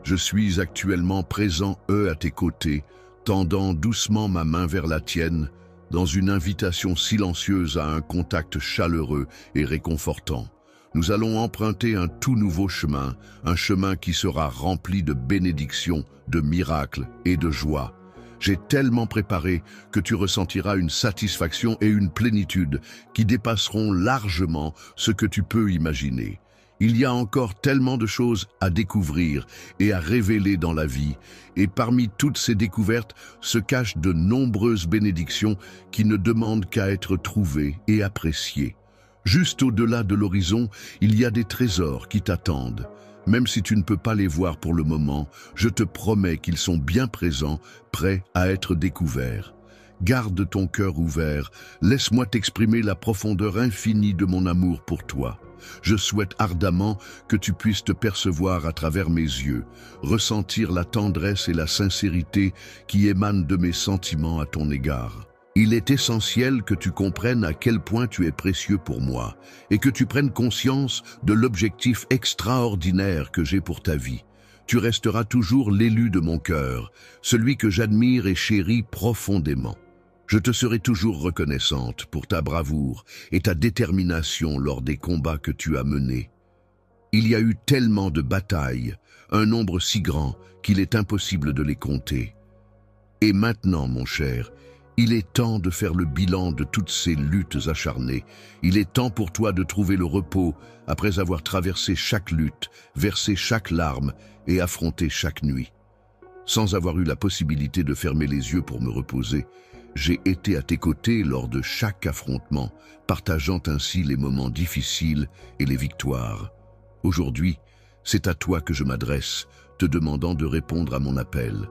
Je suis actuellement présent, à tes côtés, tendant doucement ma main vers la tienne, dans une invitation silencieuse à un contact chaleureux et réconfortant. Nous allons emprunter un tout nouveau chemin, un chemin qui sera rempli de bénédictions, de miracles et de joie. J'ai tellement préparé que tu ressentiras une satisfaction et une plénitude qui dépasseront largement ce que tu peux imaginer. Il y a encore tellement de choses à découvrir et à révéler dans la vie, et parmi toutes ces découvertes se cachent de nombreuses bénédictions qui ne demandent qu'à être trouvées et appréciées. Juste au-delà de l'horizon, il y a des trésors qui t'attendent. Même si tu ne peux pas les voir pour le moment, je te promets qu'ils sont bien présents, prêts à être découverts. Garde ton cœur ouvert, laisse-moi t'exprimer la profondeur infinie de mon amour pour toi. Je souhaite ardemment que tu puisses te percevoir à travers mes yeux, ressentir la tendresse et la sincérité qui émanent de mes sentiments à ton égard. Il est essentiel que tu comprennes à quel point tu es précieux pour moi et que tu prennes conscience de l'objectif extraordinaire que j'ai pour ta vie. Tu resteras toujours l'élu de mon cœur, celui que j'admire et chéris profondément. Je te serai toujours reconnaissante pour ta bravoure et ta détermination lors des combats que tu as menés. Il y a eu tellement de batailles, un nombre si grand qu'il est impossible de les compter. Et maintenant, mon cher, il est temps de faire le bilan de toutes ces luttes acharnées. Il est temps pour toi de trouver le repos après avoir traversé chaque lutte, versé chaque larme et affronté chaque nuit. Sans avoir eu la possibilité de fermer les yeux pour me reposer, j'ai été à tes côtés lors de chaque affrontement, partageant ainsi les moments difficiles et les victoires. Aujourd'hui, c'est à toi que je m'adresse, te demandant de répondre à mon appel.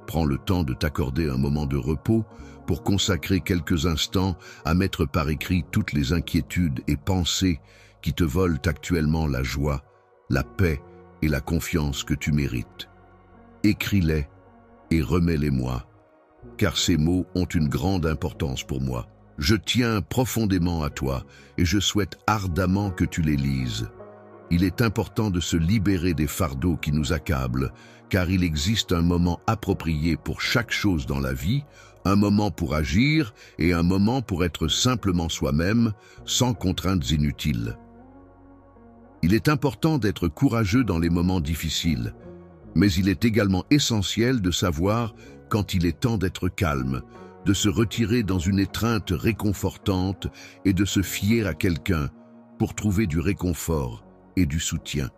Prends le temps de t'accorder un moment de repos pour consacrer quelques instants à mettre par écrit toutes les inquiétudes et pensées qui te volent actuellement la joie, la paix et la confiance que tu mérites. Écris-les et remets-les-moi, car ces mots ont une grande importance pour moi. Je tiens profondément à toi et je souhaite ardemment que tu les lises. Il est important de se libérer des fardeaux qui nous accablent, car il existe un moment approprié pour chaque chose dans la vie, un moment pour agir et un moment pour être simplement soi-même, sans contraintes inutiles. Il est important d'être courageux dans les moments difficiles, mais il est également essentiel de savoir quand il est temps d'être calme, de se retirer dans une étreinte réconfortante et de se fier à quelqu'un pour trouver du réconfort et du soutien.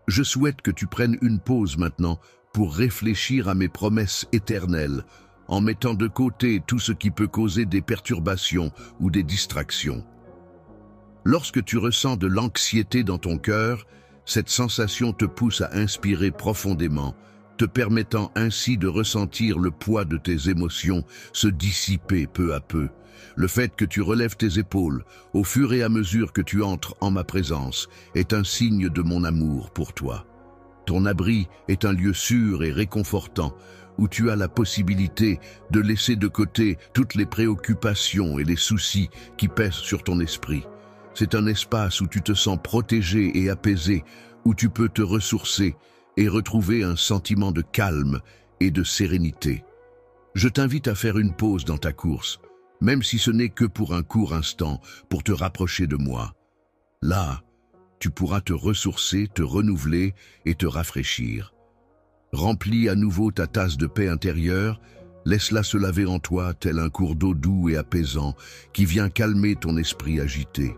Je souhaite que tu prennes une pause maintenant pour réfléchir à mes promesses éternelles, en mettant de côté tout ce qui peut causer des perturbations ou des distractions. Lorsque tu ressens de l'anxiété dans ton cœur, cette sensation te pousse à inspirer profondément, te permettant ainsi de ressentir le poids de tes émotions se dissiper peu à peu. Le fait que tu relèves tes épaules au fur et à mesure que tu entres en ma présence est un signe de mon amour pour toi. Ton abri est un lieu sûr et réconfortant où tu as la possibilité de laisser de côté toutes les préoccupations et les soucis qui pèsent sur ton esprit. C'est un espace où tu te sens protégé et apaisé, où tu peux te ressourcer et retrouver un sentiment de calme et de sérénité. Je t'invite à faire une pause dans ta course, même si ce n'est que pour un court instant, pour te rapprocher de moi. Là, tu pourras te ressourcer, te renouveler et te rafraîchir. Remplis à nouveau ta tasse de paix intérieure, laisse-la se laver en toi tel un cours d'eau doux et apaisant qui vient calmer ton esprit agité.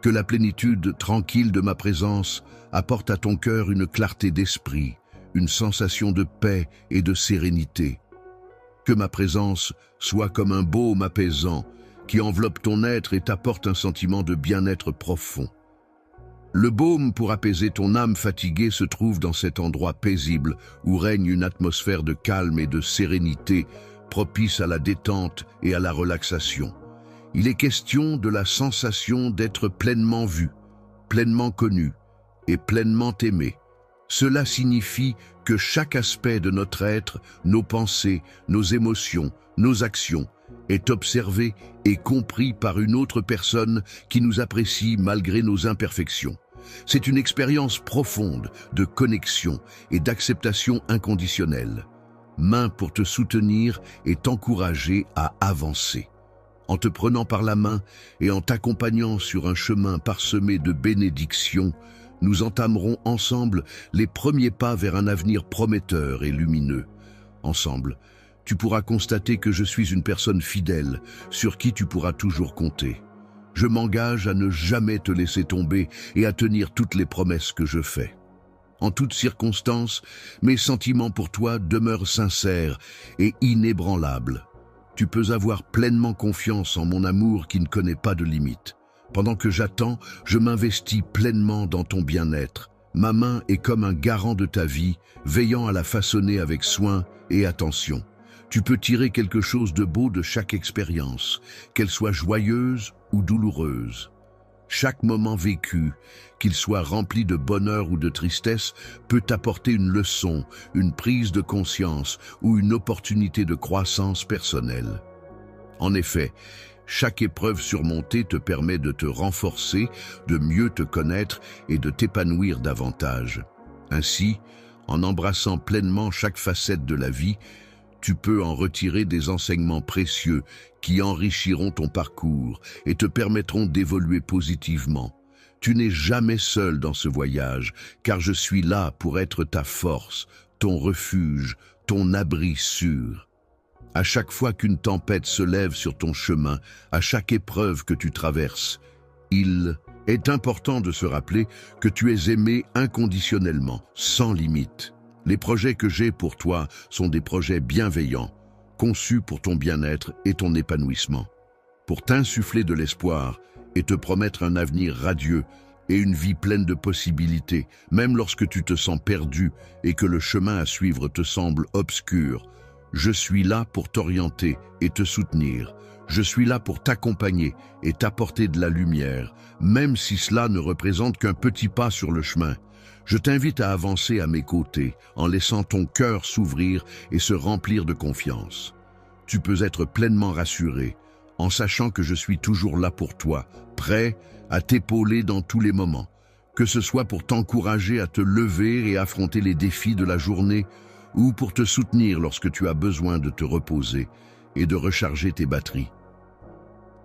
Que la plénitude tranquille de ma présence apporte à ton cœur une clarté d'esprit, une sensation de paix et de sérénité. Que ma présence soit comme un baume apaisant qui enveloppe ton être et t'apporte un sentiment de bien-être profond. Le baume pour apaiser ton âme fatiguée se trouve dans cet endroit paisible où règne une atmosphère de calme et de sérénité propice à la détente et à la relaxation. Il est question de la sensation d'être pleinement vu, pleinement connu et pleinement aimé. Cela signifie que chaque aspect de notre être, nos pensées, nos émotions, nos actions, est observé et compris par une autre personne qui nous apprécie malgré nos imperfections. C'est une expérience profonde de connexion et d'acceptation inconditionnelle. Main pour te soutenir et t'encourager à avancer. En te prenant par la main et en t'accompagnant sur un chemin parsemé de bénédictions, nous entamerons ensemble les premiers pas vers un avenir prometteur et lumineux. Ensemble, tu pourras constater que je suis une personne fidèle, sur qui tu pourras toujours compter. Je m'engage à ne jamais te laisser tomber et à tenir toutes les promesses que je fais. En toutes circonstances, mes sentiments pour toi demeurent sincères et inébranlables. Tu peux avoir pleinement confiance en mon amour qui ne connaît pas de limites. Pendant que j'attends, je m'investis pleinement dans ton bien-être. Ma main est comme un garant de ta vie, veillant à la façonner avec soin et attention. Tu peux tirer quelque chose de beau de chaque expérience, qu'elle soit joyeuse ou douloureuse. Chaque moment vécu, qu'il soit rempli de bonheur ou de tristesse, peut t'apporter une leçon, une prise de conscience ou une opportunité de croissance personnelle. En effet, chaque épreuve surmontée te permet de te renforcer, de mieux te connaître et de t'épanouir davantage. Ainsi, en embrassant pleinement chaque facette de la vie, tu peux en retirer des enseignements précieux qui enrichiront ton parcours et te permettront d'évoluer positivement. Tu n'es jamais seul dans ce voyage, car je suis là pour être ta force, ton refuge, ton abri sûr. À chaque fois qu'une tempête se lève sur ton chemin, à chaque épreuve que tu traverses, il est important de se rappeler que tu es aimé inconditionnellement, sans limite. Les projets que j'ai pour toi sont des projets bienveillants, conçus pour ton bien-être et ton épanouissement, pour t'insuffler de l'espoir et te promettre un avenir radieux et une vie pleine de possibilités, même lorsque tu te sens perdu et que le chemin à suivre te semble obscur. Je suis là pour t'orienter et te soutenir. Je suis là pour t'accompagner et t'apporter de la lumière, même si cela ne représente qu'un petit pas sur le chemin. Je t'invite à avancer à mes côtés, en laissant ton cœur s'ouvrir et se remplir de confiance. Tu peux être pleinement rassuré, en sachant que je suis toujours là pour toi, prêt à t'épauler dans tous les moments, que ce soit pour t'encourager à te lever et affronter les défis de la journée, ou pour te soutenir lorsque tu as besoin de te reposer et de recharger tes batteries.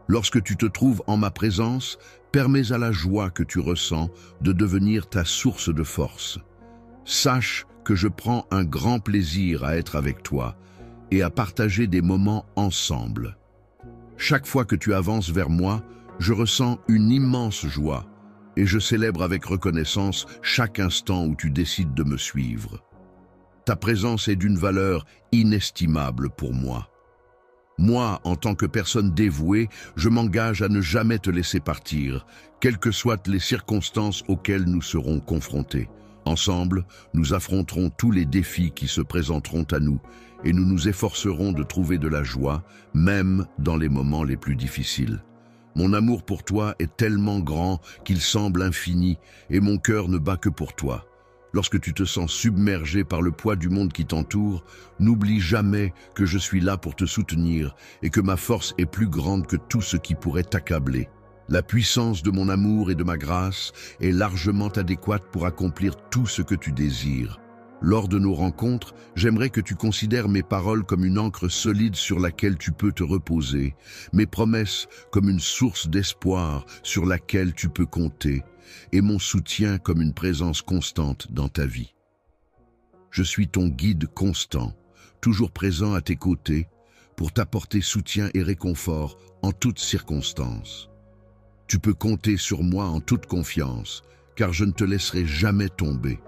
Lorsque tu te trouves en ma présence, permets à la joie que tu ressens de devenir ta source de force. Sache que je prends un grand plaisir à être avec toi et à partager des moments ensemble. Chaque fois que tu avances vers moi, je ressens une immense joie et je célèbre avec reconnaissance chaque instant où tu décides de me suivre. Ta présence est d'une valeur inestimable pour moi. Moi, en tant que personne dévouée, je m'engage à ne jamais te laisser partir, quelles que soient les circonstances auxquelles nous serons confrontés. Ensemble, nous affronterons tous les défis qui se présenteront à nous et nous nous efforcerons de trouver de la joie, même dans les moments les plus difficiles. Mon amour pour toi est tellement grand qu'il semble infini et mon cœur ne bat que pour toi. Lorsque tu te sens submergé par le poids du monde qui t'entoure, n'oublie jamais que je suis là pour te soutenir et que ma force est plus grande que tout ce qui pourrait t'accabler. La puissance de mon amour et de ma grâce est largement adéquate pour accomplir tout ce que tu désires. Lors de nos rencontres, j'aimerais que tu considères mes paroles comme une ancre solide sur laquelle tu peux te reposer, mes promesses comme une source d'espoir sur laquelle tu peux compter, et mon soutien comme une présence constante dans ta vie. Je suis ton guide constant, toujours présent à tes côtés, pour t'apporter soutien et réconfort en toutes circonstances. Tu peux compter sur moi en toute confiance, car je ne te laisserai jamais tomber.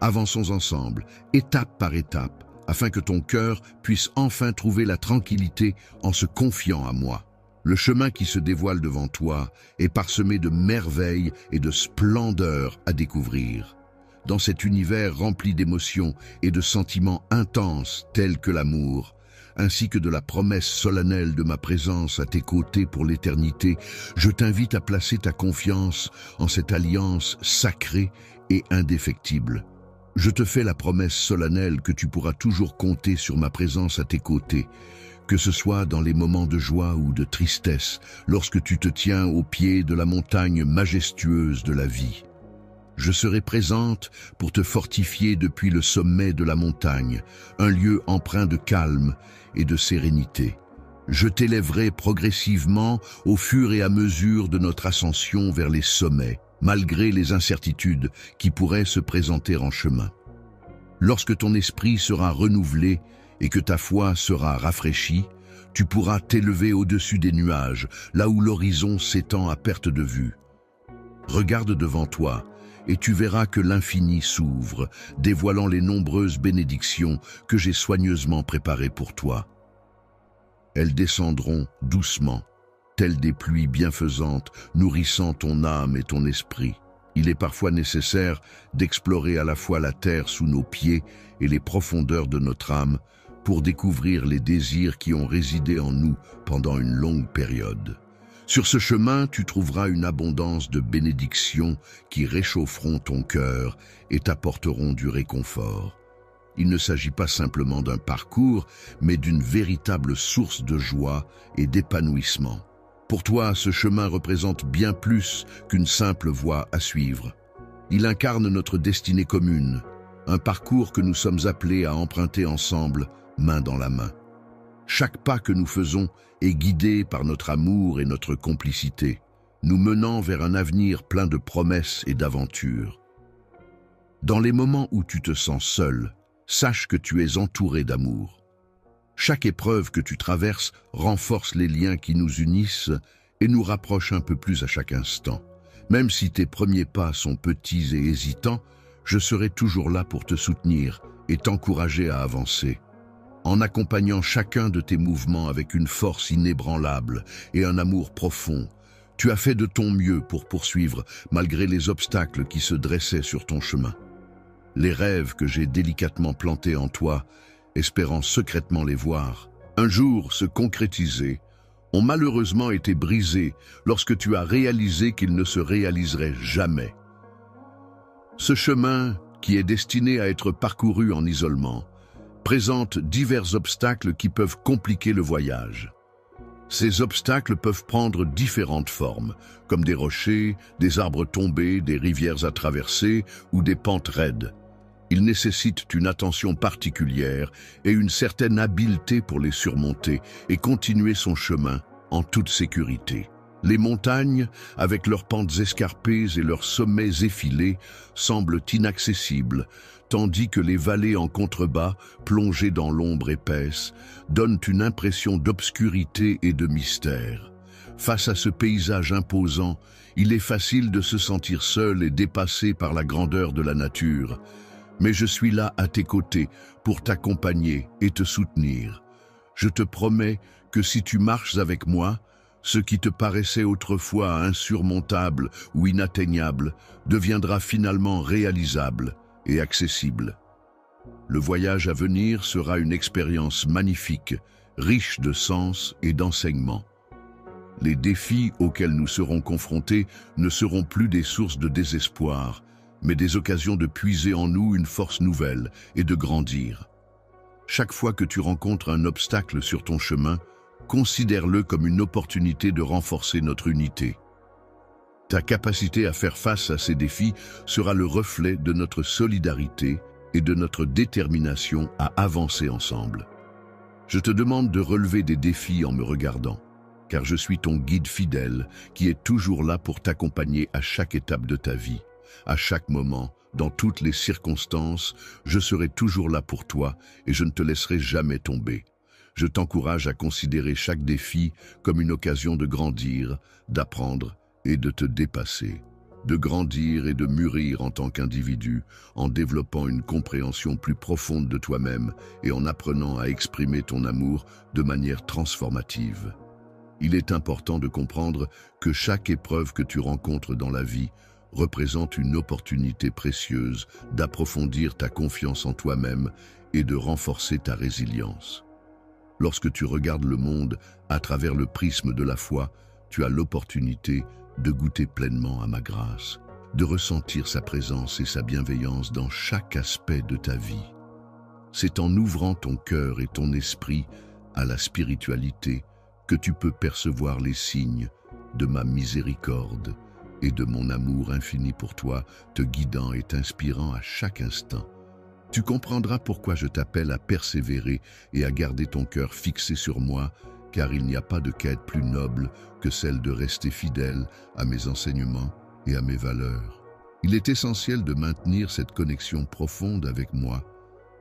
Avançons ensemble, étape par étape, afin que ton cœur puisse enfin trouver la tranquillité en se confiant à moi. Le chemin qui se dévoile devant toi est parsemé de merveilles et de splendeurs à découvrir. Dans cet univers rempli d'émotions et de sentiments intenses tels que l'amour, ainsi que de la promesse solennelle de ma présence à tes côtés pour l'éternité, je t'invite à placer ta confiance en cette alliance sacrée et indéfectible. Je te fais la promesse solennelle que tu pourras toujours compter sur ma présence à tes côtés, que ce soit dans les moments de joie ou de tristesse, lorsque tu te tiens au pied de la montagne majestueuse de la vie. Je serai présente pour te fortifier depuis le sommet de la montagne, un lieu empreint de calme et de sérénité. Je t'élèverai progressivement au fur et à mesure de notre ascension vers les sommets, malgré les incertitudes qui pourraient se présenter en chemin. Lorsque ton esprit sera renouvelé et que ta foi sera rafraîchie, tu pourras t'élever au-dessus des nuages, là où l'horizon s'étend à perte de vue. Regarde devant toi, et tu verras que l'infini s'ouvre, dévoilant les nombreuses bénédictions que j'ai soigneusement préparées pour toi. Elles descendront doucement, telles des pluies bienfaisantes, nourrissant ton âme et ton esprit. Il est parfois nécessaire d'explorer à la fois la terre sous nos pieds et les profondeurs de notre âme pour découvrir les désirs qui ont résidé en nous pendant une longue période. Sur ce chemin, tu trouveras une abondance de bénédictions qui réchaufferont ton cœur et t'apporteront du réconfort. Il ne s'agit pas simplement d'un parcours, mais d'une véritable source de joie et d'épanouissement. Pour toi, ce chemin représente bien plus qu'une simple voie à suivre. Il incarne notre destinée commune, un parcours que nous sommes appelés à emprunter ensemble, main dans la main. Chaque pas que nous faisons est guidé par notre amour et notre complicité, nous menant vers un avenir plein de promesses et d'aventures. Dans les moments où tu te sens seul, sache que tu es entouré d'amour. Chaque épreuve que tu traverses renforce les liens qui nous unissent et nous rapproche un peu plus à chaque instant. Même si tes premiers pas sont petits et hésitants, je serai toujours là pour te soutenir et t'encourager à avancer. En accompagnant chacun de tes mouvements avec une force inébranlable et un amour profond, tu as fait de ton mieux pour poursuivre malgré les obstacles qui se dressaient sur ton chemin. Les rêves que j'ai délicatement plantés en toi, espérant secrètement les voir, un jour se concrétiser, ont malheureusement été brisés lorsque tu as réalisé qu'ils ne se réaliseraient jamais. Ce chemin, qui est destiné à être parcouru en isolement, présente divers obstacles qui peuvent compliquer le voyage. Ces obstacles peuvent prendre différentes formes, comme des rochers, des arbres tombés, des rivières à traverser ou des pentes raides. Ils nécessitent une attention particulière et une certaine habileté pour les surmonter et continuer son chemin en toute sécurité. Les montagnes, avec leurs pentes escarpées et leurs sommets effilés, semblent inaccessibles, tandis que les vallées en contrebas, plongées dans l'ombre épaisse, donnent une impression d'obscurité et de mystère. Face à ce paysage imposant, il est facile de se sentir seul et dépassé par la grandeur de la nature. Mais je suis là à tes côtés pour t'accompagner et te soutenir. Je te promets que si tu marches avec moi, ce qui te paraissait autrefois insurmontable ou inatteignable deviendra finalement réalisable et accessible. Le voyage à venir sera une expérience magnifique, riche de sens et d'enseignements. Les défis auxquels nous serons confrontés ne seront plus des sources de désespoir, mais des occasions de puiser en nous une force nouvelle et de grandir. Chaque fois que tu rencontres un obstacle sur ton chemin, considère-le comme une opportunité de renforcer notre unité. Ta capacité à faire face à ces défis sera le reflet de notre solidarité et de notre détermination à avancer ensemble. Je te demande de relever des défis en me regardant, car je suis ton guide fidèle qui est toujours là pour t'accompagner à chaque étape de ta vie. À chaque moment, dans toutes les circonstances, je serai toujours là pour toi et je ne te laisserai jamais tomber. Je t'encourage à considérer chaque défi comme une occasion de grandir, d'apprendre et de te dépasser. De grandir et de mûrir en tant qu'individu, en développant une compréhension plus profonde de toi-même et en apprenant à exprimer ton amour de manière transformative. Il est important de comprendre que chaque épreuve que tu rencontres dans la vie représente une opportunité précieuse d'approfondir ta confiance en toi-même et de renforcer ta résilience. Lorsque tu regardes le monde à travers le prisme de la foi, tu as l'opportunité de goûter pleinement à ma grâce, de ressentir sa présence et sa bienveillance dans chaque aspect de ta vie. C'est en ouvrant ton cœur et ton esprit à la spiritualité que tu peux percevoir les signes de ma miséricorde et de mon amour infini pour toi, te guidant et t'inspirant à chaque instant. Tu comprendras pourquoi je t'appelle à persévérer et à garder ton cœur fixé sur moi, car il n'y a pas de quête plus noble que celle de rester fidèle à mes enseignements et à mes valeurs. Il est essentiel de maintenir cette connexion profonde avec moi,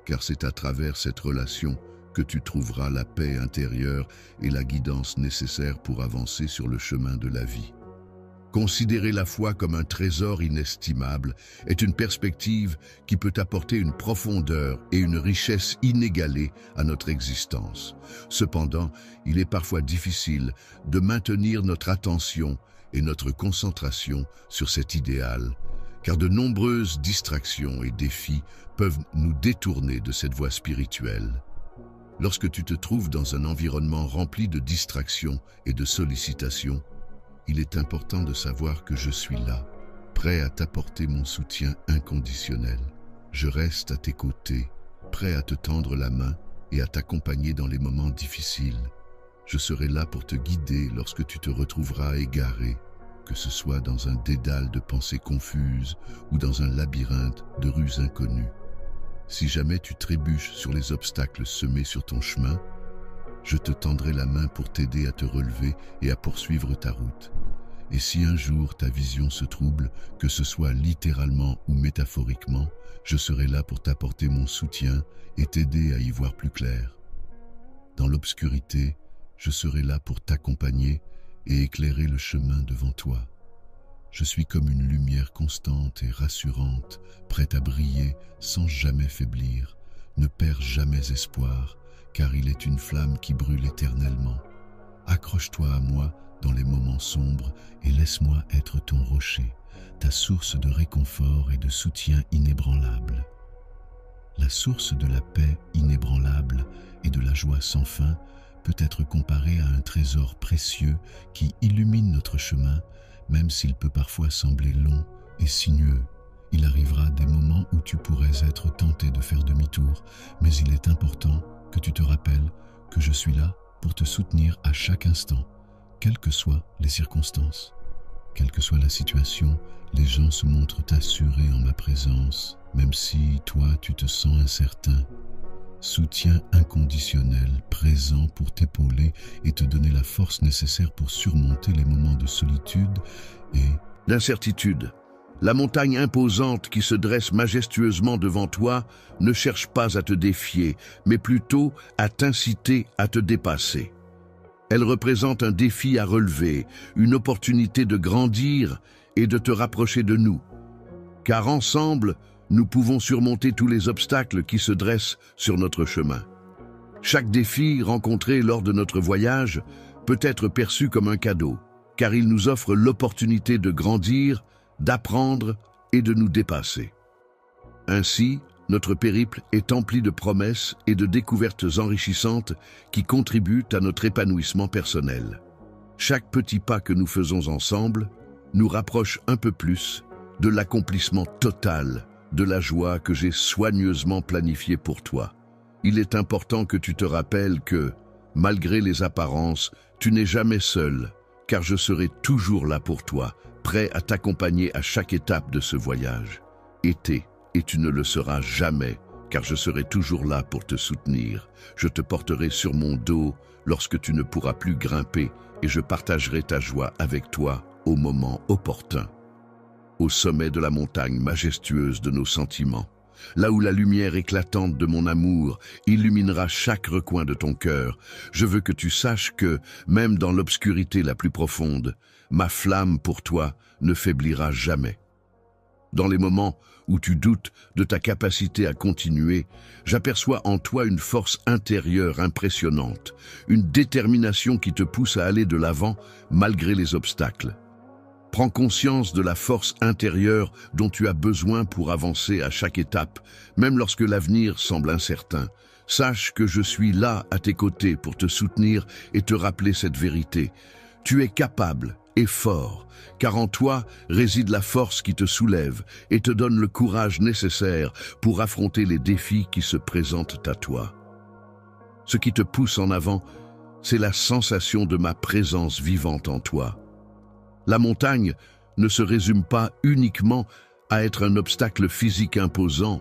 car c'est à travers cette relation que tu trouveras la paix intérieure et la guidance nécessaire pour avancer sur le chemin de la vie. Considérer la foi comme un trésor inestimable est une perspective qui peut apporter une profondeur et une richesse inégalées à notre existence. Cependant, il est parfois difficile de maintenir notre attention et notre concentration sur cet idéal, car de nombreuses distractions et défis peuvent nous détourner de cette voie spirituelle. Lorsque tu te trouves dans un environnement rempli de distractions et de sollicitations, il est important de savoir que je suis là, prêt à t'apporter mon soutien inconditionnel. Je reste à tes côtés, prêt à te tendre la main et à t'accompagner dans les moments difficiles. Je serai là pour te guider lorsque tu te retrouveras égaré, que ce soit dans un dédale de pensées confuses ou dans un labyrinthe de rues inconnues. Si jamais tu trébuches sur les obstacles semés sur ton chemin, je te tendrai la main pour t'aider à te relever et à poursuivre ta route. Et si un jour ta vision se trouble, que ce soit littéralement ou métaphoriquement, je serai là pour t'apporter mon soutien et t'aider à y voir plus clair. Dans l'obscurité, je serai là pour t'accompagner et éclairer le chemin devant toi. Je suis comme une lumière constante et rassurante, prête à briller sans jamais faiblir. Ne perds jamais espoir, car il est une flamme qui brûle éternellement. Accroche-toi à moi dans les moments sombres et laisse-moi être ton rocher, ta source de réconfort et de soutien inébranlable. La source de la paix inébranlable et de la joie sans fin peut être comparée à un trésor précieux qui illumine notre chemin, même s'il peut parfois sembler long et sinueux. Il arrivera des moments où tu pourrais être tenté de faire demi-tour, mais il est important que tu te rappelles que je suis là pour te soutenir à chaque instant, quelles que soient les circonstances. Quelle que soit la situation, les gens se montrent assurés en ma présence, même si toi tu te sens incertain. Soutien inconditionnel, présent pour t'épauler et te donner la force nécessaire pour surmonter les moments de solitude et d'incertitude. La montagne imposante qui se dresse majestueusement devant toi ne cherche pas à te défier, mais plutôt à t'inciter à te dépasser. Elle représente un défi à relever, une opportunité de grandir et de te rapprocher de nous. Car ensemble, nous pouvons surmonter tous les obstacles qui se dressent sur notre chemin. Chaque défi rencontré lors de notre voyage peut être perçu comme un cadeau, car il nous offre l'opportunité de grandir, d'apprendre et de nous dépasser. Ainsi, notre périple est empli de promesses et de découvertes enrichissantes qui contribuent à notre épanouissement personnel. Chaque petit pas que nous faisons ensemble nous rapproche un peu plus de l'accomplissement total de la joie que j'ai soigneusement planifiée pour toi. Il est important que tu te rappelles que, malgré les apparences, tu n'es jamais seul, car je serai toujours là pour toi, prêt à t'accompagner à chaque étape de ce voyage. Et tu ne le seras jamais, car je serai toujours là pour te soutenir. Je te porterai sur mon dos lorsque tu ne pourras plus grimper et je partagerai ta joie avec toi au moment opportun. Au sommet de la montagne majestueuse de nos sentiments, là où la lumière éclatante de mon amour illuminera chaque recoin de ton cœur, je veux que tu saches que, même dans l'obscurité la plus profonde, ma flamme pour toi ne faiblira jamais. Dans les moments où tu doutes de ta capacité à continuer, j'aperçois en toi une force intérieure impressionnante, une détermination qui te pousse à aller de l'avant malgré les obstacles. Prends conscience de la force intérieure dont tu as besoin pour avancer à chaque étape, même lorsque l'avenir semble incertain. Sache que je suis là à tes côtés pour te soutenir et te rappeler cette vérité. Tu es capable et fort, car en toi réside la force qui te soulève et te donne le courage nécessaire pour affronter les défis qui se présentent à toi. Ce qui te pousse en avant, c'est la sensation de ma présence vivante en toi. La montagne ne se résume pas uniquement à être un obstacle physique imposant,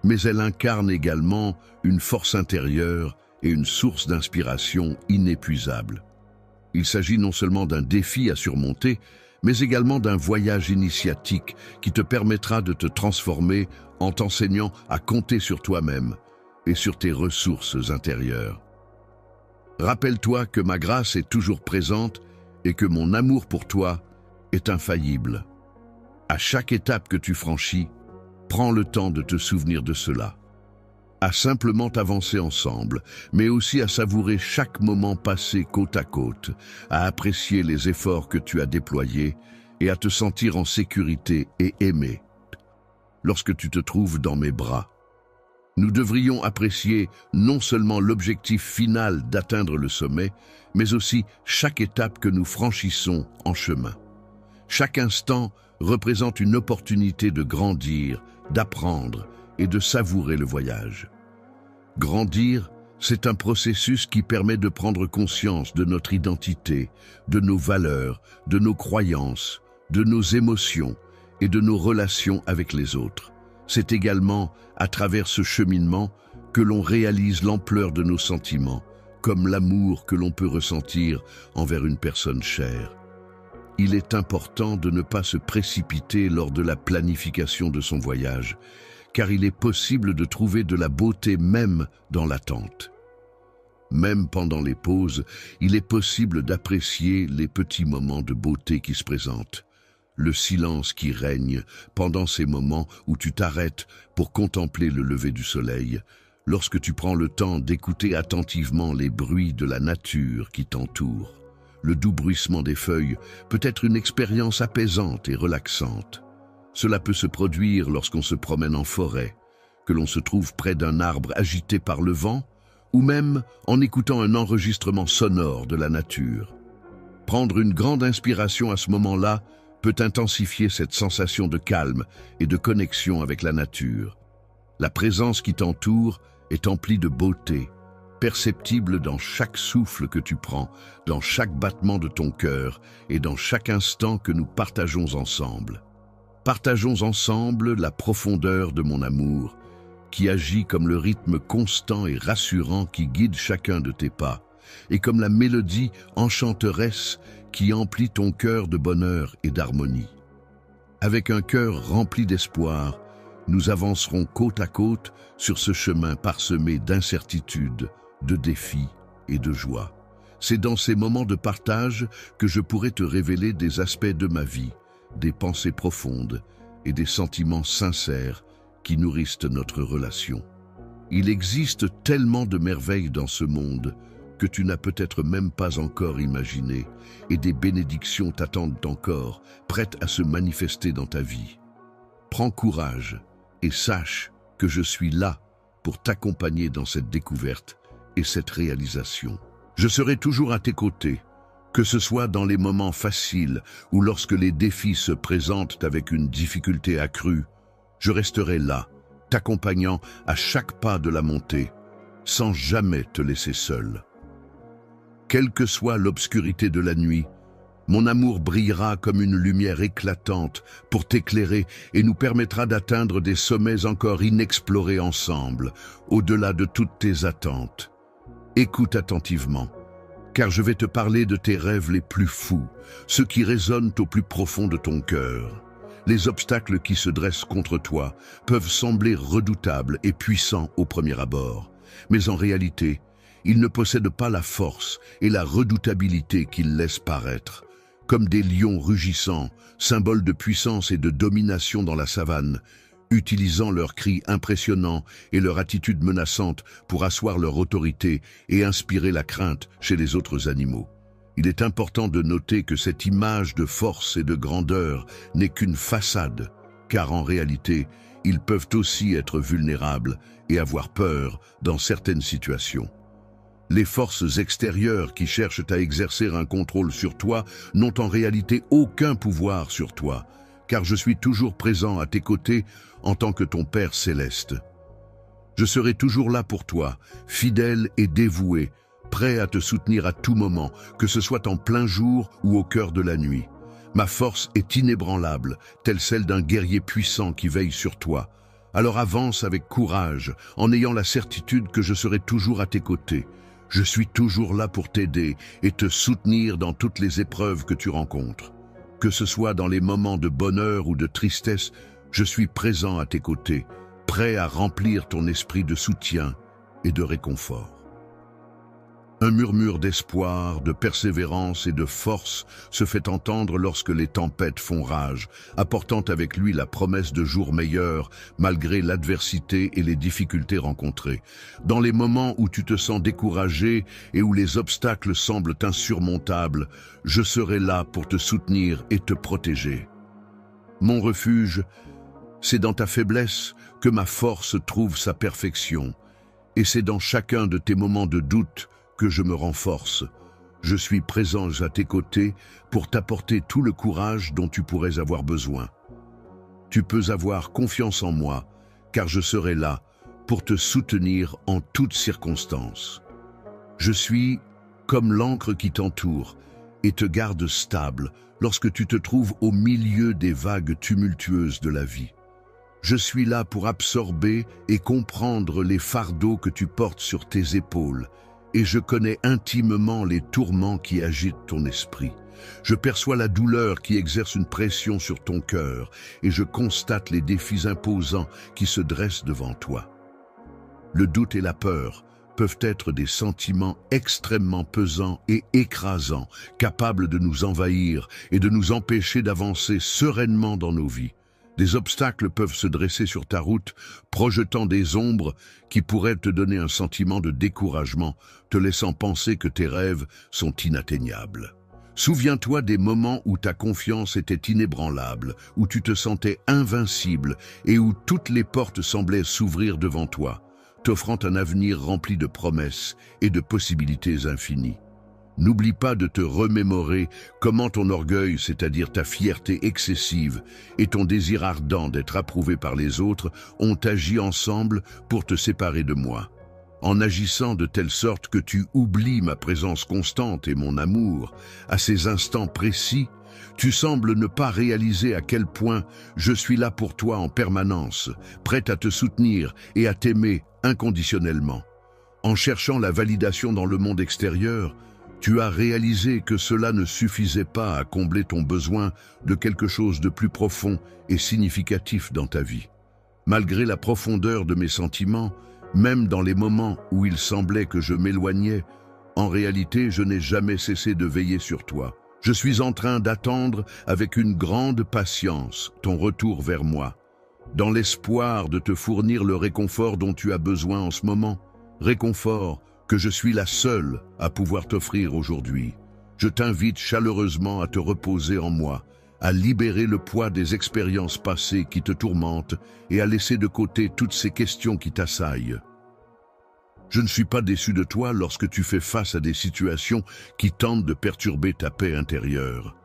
mais elle incarne également une force intérieure et une source d'inspiration inépuisable. Il s'agit non seulement d'un défi à surmonter, mais également d'un voyage initiatique qui te permettra de te transformer en t'enseignant à compter sur toi-même, et sur tes ressources intérieures. Rappelle-toi que ma grâce est toujours présente et que mon amour pour toi est infaillible. À chaque étape que tu franchis, prends le temps de te souvenir de cela. À simplement avancer ensemble, mais aussi à savourer chaque moment passé côte à côte, à apprécier les efforts que tu as déployés et à te sentir en sécurité et aimé lorsque tu te trouves dans mes bras. Nous devrions apprécier non seulement l'objectif final d'atteindre le sommet, mais aussi chaque étape que nous franchissons en chemin. Chaque instant représente une opportunité de grandir, d'apprendre et de savourer le voyage. Grandir, c'est un processus qui permet de prendre conscience de notre identité, de nos valeurs, de nos croyances, de nos émotions et de nos relations avec les autres. C'est également à travers ce cheminement que l'on réalise l'ampleur de nos sentiments, comme l'amour que l'on peut ressentir envers une personne chère. Il est important de ne pas se précipiter lors de la planification de son voyage, car il est possible de trouver de la beauté même dans l'attente. Même pendant les pauses, il est possible d'apprécier les petits moments de beauté qui se présentent. Le silence qui règne pendant ces moments où tu t'arrêtes pour contempler le lever du soleil, lorsque tu prends le temps d'écouter attentivement les bruits de la nature qui t'entoure. Le doux bruissement des feuilles peut être une expérience apaisante et relaxante. Cela peut se produire lorsqu'on se promène en forêt, que l'on se trouve près d'un arbre agité par le vent, ou même en écoutant un enregistrement sonore de la nature. Prendre une grande inspiration à ce moment-là peut intensifier cette sensation de calme et de connexion avec la nature. La présence qui t'entoure est emplie de beauté, perceptible dans chaque souffle que tu prends, dans chaque battement de ton cœur et dans chaque instant que nous partageons ensemble. Partageons ensemble la profondeur de mon amour, qui agit comme le rythme constant et rassurant qui guide chacun de tes pas, et comme la mélodie enchanteresse qui emplit ton cœur de bonheur et d'harmonie. Avec un cœur rempli d'espoir, nous avancerons côte à côte sur ce chemin parsemé d'incertitudes, de défis et de joie. C'est dans ces moments de partage que je pourrai te révéler des aspects de ma vie, des pensées profondes et des sentiments sincères qui nourrissent notre relation. Il existe tellement de merveilles dans ce monde que tu n'as peut-être même pas encore imaginé, et des bénédictions t'attendent encore, prêtes à se manifester dans ta vie. Prends courage et sache que je suis là pour t'accompagner dans cette découverte et cette réalisation. Je serai toujours à tes côtés, que ce soit dans les moments faciles ou lorsque les défis se présentent avec une difficulté accrue. Je resterai là, t'accompagnant à chaque pas de la montée, sans jamais te laisser seul. Quelle que soit l'obscurité de la nuit, mon amour brillera comme une lumière éclatante pour t'éclairer et nous permettra d'atteindre des sommets encore inexplorés ensemble, au-delà de toutes tes attentes. Écoute attentivement, car je vais te parler de tes rêves les plus fous, ceux qui résonnent au plus profond de ton cœur. Les obstacles qui se dressent contre toi peuvent sembler redoutables et puissants au premier abord, mais en réalité, ils ne possèdent pas la force et la redoutabilité qu'ils laissent paraître. Comme des lions rugissants, symboles de puissance et de domination dans la savane, utilisant leurs cris impressionnants et leur attitude menaçante pour asseoir leur autorité et inspirer la crainte chez les autres animaux. Il est important de noter que cette image de force et de grandeur n'est qu'une façade, car en réalité, ils peuvent aussi être vulnérables et avoir peur dans certaines situations. Les forces extérieures qui cherchent à exercer un contrôle sur toi n'ont en réalité aucun pouvoir sur toi, car je suis toujours présent à tes côtés en tant que ton Père céleste. Je serai toujours là pour toi, fidèle et dévoué, prêt à te soutenir à tout moment, que ce soit en plein jour ou au cœur de la nuit. Ma force est inébranlable, telle celle d'un guerrier puissant qui veille sur toi. Alors avance avec courage, en ayant la certitude que je serai toujours à tes côtés. Je suis toujours là pour t'aider et te soutenir dans toutes les épreuves que tu rencontres. Que ce soit dans les moments de bonheur ou de tristesse, je suis présent à tes côtés, prêt à remplir ton esprit de soutien et de réconfort. Un murmure d'espoir, de persévérance et de force se fait entendre lorsque les tempêtes font rage, apportant avec lui la promesse de jours meilleurs malgré l'adversité et les difficultés rencontrées. Dans les moments où tu te sens découragé et où les obstacles semblent insurmontables, je serai là pour te soutenir et te protéger. Mon refuge, c'est dans ta faiblesse que ma force trouve sa perfection, et c'est dans chacun de tes moments de doute que je me renforce. Je suis présent à tes côtés pour t'apporter tout le courage dont tu pourrais avoir besoin. Tu peux avoir confiance en moi, car je serai là pour te soutenir en toutes circonstances. Je suis comme l'encre qui t'entoure et te garde stable lorsque tu te trouves au milieu des vagues tumultueuses de la vie. Je suis là pour absorber et comprendre les fardeaux que tu portes sur tes épaules, et je connais intimement les tourments qui agitent ton esprit. Je perçois la douleur qui exerce une pression sur ton cœur, et je constate les défis imposants qui se dressent devant toi. Le doute et la peur peuvent être des sentiments extrêmement pesants et écrasants, capables de nous envahir et de nous empêcher d'avancer sereinement dans nos vies. Des obstacles peuvent se dresser sur ta route, projetant des ombres qui pourraient te donner un sentiment de découragement, te laissant penser que tes rêves sont inatteignables. Souviens-toi des moments où ta confiance était inébranlable, où tu te sentais invincible et où toutes les portes semblaient s'ouvrir devant toi, t'offrant un avenir rempli de promesses et de possibilités infinies. N'oublie pas de te remémorer comment ton orgueil, c'est-à-dire ta fierté excessive et ton désir ardent d'être approuvé par les autres, ont agi ensemble pour te séparer de moi. En agissant de telle sorte que tu oublies ma présence constante et mon amour, à ces instants précis, tu sembles ne pas réaliser à quel point je suis là pour toi en permanence, prêt à te soutenir et à t'aimer inconditionnellement. En cherchant la validation dans le monde extérieur, tu as réalisé que cela ne suffisait pas à combler ton besoin de quelque chose de plus profond et significatif dans ta vie. Malgré la profondeur de mes sentiments, même dans les moments où il semblait que je m'éloignais, en réalité, je n'ai jamais cessé de veiller sur toi. Je suis en train d'attendre avec une grande patience ton retour vers moi, dans l'espoir de te fournir le réconfort dont tu as besoin en ce moment, réconfort que je suis la seule à pouvoir t'offrir aujourd'hui. Je t'invite chaleureusement à te reposer en moi, à libérer le poids des expériences passées qui te tourmentent et à laisser de côté toutes ces questions qui t'assaillent. Je ne suis pas déçu de toi lorsque tu fais face à des situations qui tentent de perturber ta paix intérieure.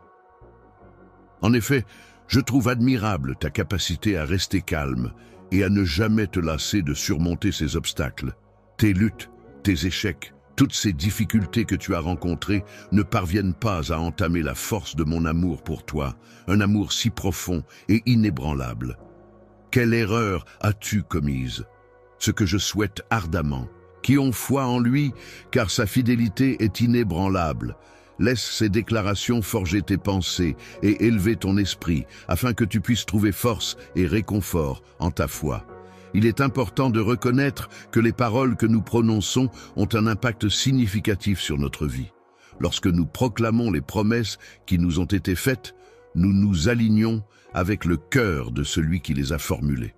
En effet, je trouve admirable ta capacité à rester calme et à ne jamais te lasser de surmonter ces obstacles. Tes luttes, tes échecs, toutes ces difficultés que tu as rencontrées ne parviennent pas à entamer la force de mon amour pour toi, un amour si profond et inébranlable. Quelle erreur as-tu commise? Ce que je souhaite ardemment, qui ont foi en lui, car sa fidélité est inébranlable. Laisse ces déclarations forger tes pensées et élever ton esprit, afin que tu puisses trouver force et réconfort en ta foi. Il est important de reconnaître que les paroles que nous prononçons ont un impact significatif sur notre vie. Lorsque nous proclamons les promesses qui nous ont été faites, nous nous alignons avec le cœur de celui qui les a formulées.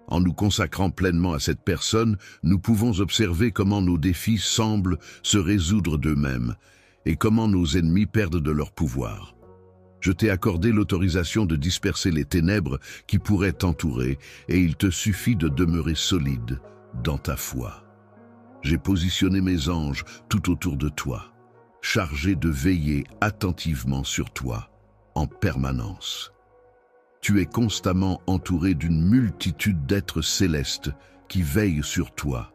En nous consacrant pleinement à cette personne, nous pouvons observer comment nos défis semblent se résoudre d'eux-mêmes et comment nos ennemis perdent de leur pouvoir. Je t'ai accordé l'autorisation de disperser les ténèbres qui pourraient t'entourer et il te suffit de demeurer solide dans ta foi. J'ai positionné mes anges tout autour de toi, chargés de veiller attentivement sur toi en permanence. Tu es constamment entouré d'une multitude d'êtres célestes qui veillent sur toi,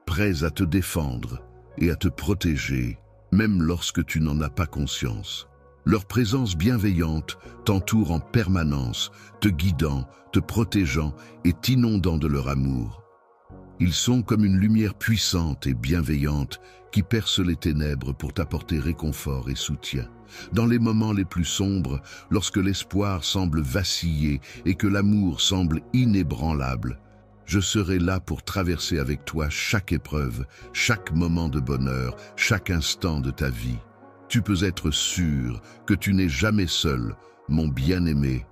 prêts à te défendre et à te protéger, même lorsque tu n'en as pas conscience. Leur présence bienveillante t'entoure en permanence, te guidant, te protégeant et t'inondant de leur amour. Ils sont comme une lumière puissante et bienveillante qui perce les ténèbres pour t'apporter réconfort et soutien. Dans les moments les plus sombres, lorsque l'espoir semble vaciller et que l'amour semble inébranlable, Je serai là pour traverser avec toi chaque épreuve, chaque moment de bonheur, chaque instant de ta vie. Tu peux être sûr que tu n'es jamais seul, mon bien-aimé.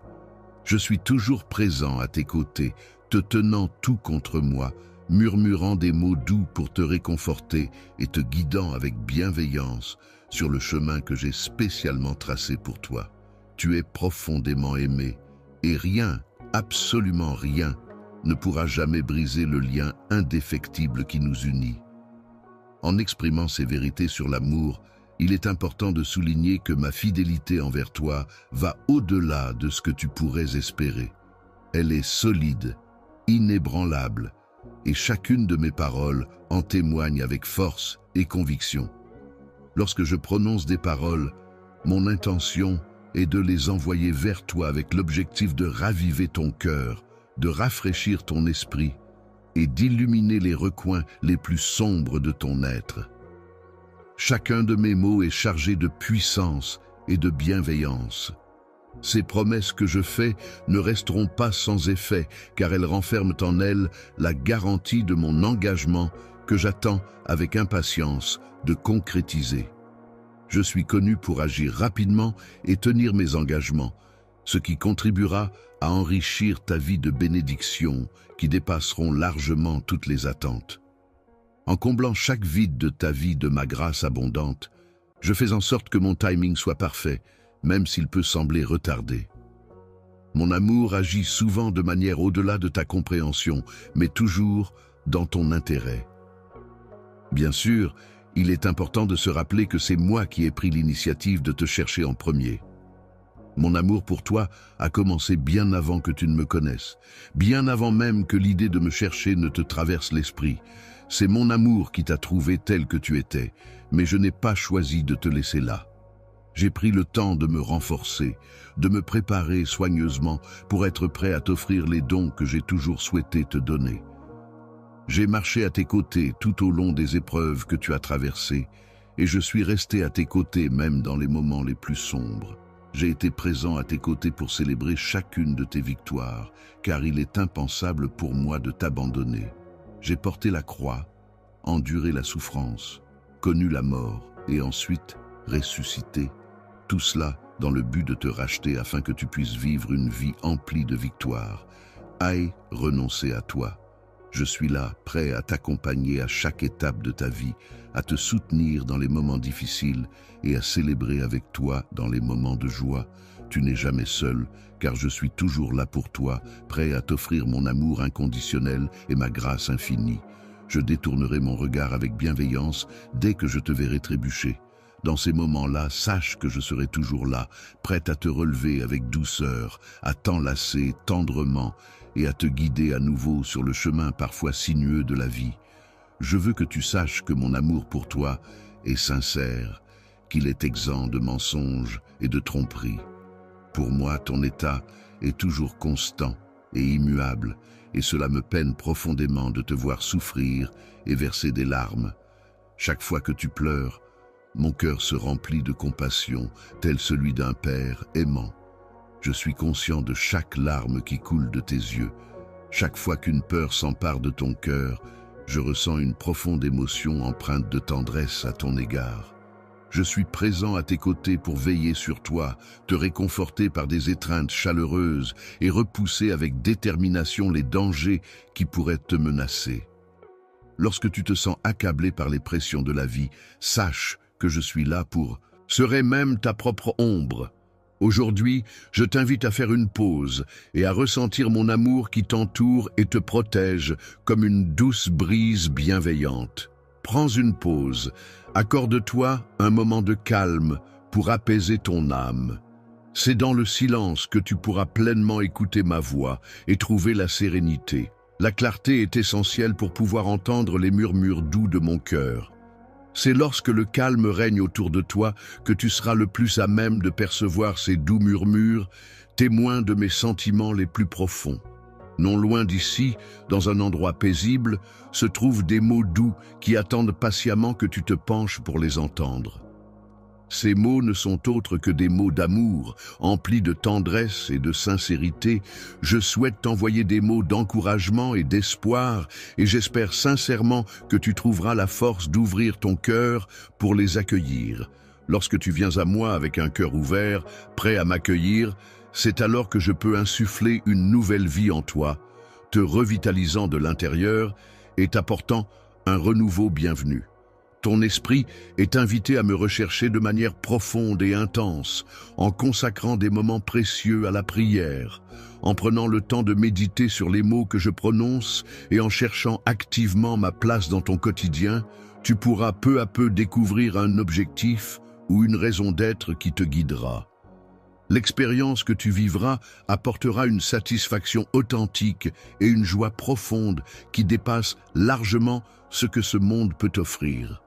Je suis toujours présent à tes côtés, te tenant tout contre moi, murmurant des mots doux pour te réconforter et te guidant avec bienveillance sur le chemin que j'ai spécialement tracé pour toi. Tu es profondément aimé et rien, absolument rien, ne pourra jamais briser le lien indéfectible qui nous unit. En exprimant ces vérités sur l'amour, il est important de souligner que ma fidélité envers toi va au-delà de ce que tu pourrais espérer. Elle est solide, inébranlable, et chacune de mes paroles en témoigne avec force et conviction. Lorsque je prononce des paroles, mon intention est de les envoyer vers toi avec l'objectif de raviver ton cœur, de rafraîchir ton esprit et d'illuminer les recoins les plus sombres de ton être. Chacun de mes mots est chargé de puissance et de bienveillance. Ces promesses que je fais ne resteront pas sans effet, car elles renferment en elles la garantie de mon engagement que j'attends avec impatience de concrétiser. Je suis connu pour agir rapidement et tenir mes engagements, ce qui contribuera à enrichir ta vie de bénédictions qui dépasseront largement toutes les attentes. En comblant chaque vide de ta vie de ma grâce abondante, je fais en sorte que mon timing soit parfait, même s'il peut sembler retardé. Mon amour agit souvent de manière au-delà de ta compréhension, mais toujours dans ton intérêt. Bien sûr, il est important de se rappeler que c'est moi qui ai pris l'initiative de te chercher en premier. Mon amour pour toi a commencé bien avant que tu ne me connaisses, bien avant même que l'idée de me chercher ne te traverse l'esprit. C'est mon amour qui t'a trouvé tel que tu étais, mais je n'ai pas choisi de te laisser là. J'ai pris le temps de me renforcer, de me préparer soigneusement pour être prêt à t'offrir les dons que j'ai toujours souhaité te donner. J'ai marché à tes côtés tout au long des épreuves que tu as traversées, et je suis resté à tes côtés même dans les moments les plus sombres. J'ai été présent à tes côtés pour célébrer chacune de tes victoires, car il est impensable pour moi de t'abandonner. J'ai porté la croix, enduré la souffrance, connu la mort et ensuite ressuscité. Tout cela dans le but de te racheter afin que tu puisses vivre une vie emplie de victoires. Aie renoncé à toi. Je suis là, prêt à t'accompagner à chaque étape de ta vie, à te soutenir dans les moments difficiles et à célébrer avec toi dans les moments de joie. Tu n'es jamais seul, car je suis toujours là pour toi, prêt à t'offrir mon amour inconditionnel et ma grâce infinie. Je détournerai mon regard avec bienveillance dès que je te verrai trébucher. Dans ces moments-là, sache que je serai toujours là, prêt à te relever avec douceur, à t'enlacer tendrement et à te guider à nouveau sur le chemin parfois sinueux de la vie. Je veux que tu saches que mon amour pour toi est sincère, qu'il est exempt de mensonges et de tromperies. Pour moi, ton état est toujours constant et immuable, et cela me peine profondément de te voir souffrir et verser des larmes. Chaque fois que tu pleures, mon cœur se remplit de compassion, tel celui d'un père aimant. Je suis conscient de chaque larme qui coule de tes yeux. Chaque fois qu'une peur s'empare de ton cœur, je ressens une profonde émotion empreinte de tendresse à ton égard. Je suis présent à tes côtés pour veiller sur toi, te réconforter par des étreintes chaleureuses et repousser avec détermination les dangers qui pourraient te menacer. Lorsque tu te sens accablé par les pressions de la vie, sache que je suis là pour serai même ta propre ombre. Aujourd'hui, je t'invite à faire une pause et à ressentir mon amour qui t'entoure et te protège comme une douce brise bienveillante. Prends une pause, accorde-toi un moment de calme pour apaiser ton âme. C'est dans le silence que tu pourras pleinement écouter ma voix et trouver la sérénité. La clarté est essentielle pour pouvoir entendre les murmures doux de mon cœur. C'est lorsque le calme règne autour de toi que tu seras le plus à même de percevoir ces doux murmures, témoins de mes sentiments les plus profonds. Non loin d'ici, dans un endroit paisible, se trouvent des mots doux qui attendent patiemment que tu te penches pour les entendre. Ces mots ne sont autres que des mots d'amour, emplis de tendresse et de sincérité. Je souhaite t'envoyer des mots d'encouragement et d'espoir, et j'espère sincèrement que tu trouveras la force d'ouvrir ton cœur pour les accueillir. Lorsque tu viens à moi avec un cœur ouvert, prêt à m'accueillir, c'est alors que je peux insuffler une nouvelle vie en toi, te revitalisant de l'intérieur et t'apportant un renouveau bienvenu. Ton esprit est invité à me rechercher de manière profonde et intense, en consacrant des moments précieux à la prière, en prenant le temps de méditer sur les mots que je prononce et en cherchant activement ma place dans ton quotidien. Tu pourras peu à peu découvrir un objectif ou une raison d'être qui te guidera. L'expérience que tu vivras apportera une satisfaction authentique et une joie profonde qui dépasse largement ce que ce monde peut offrir.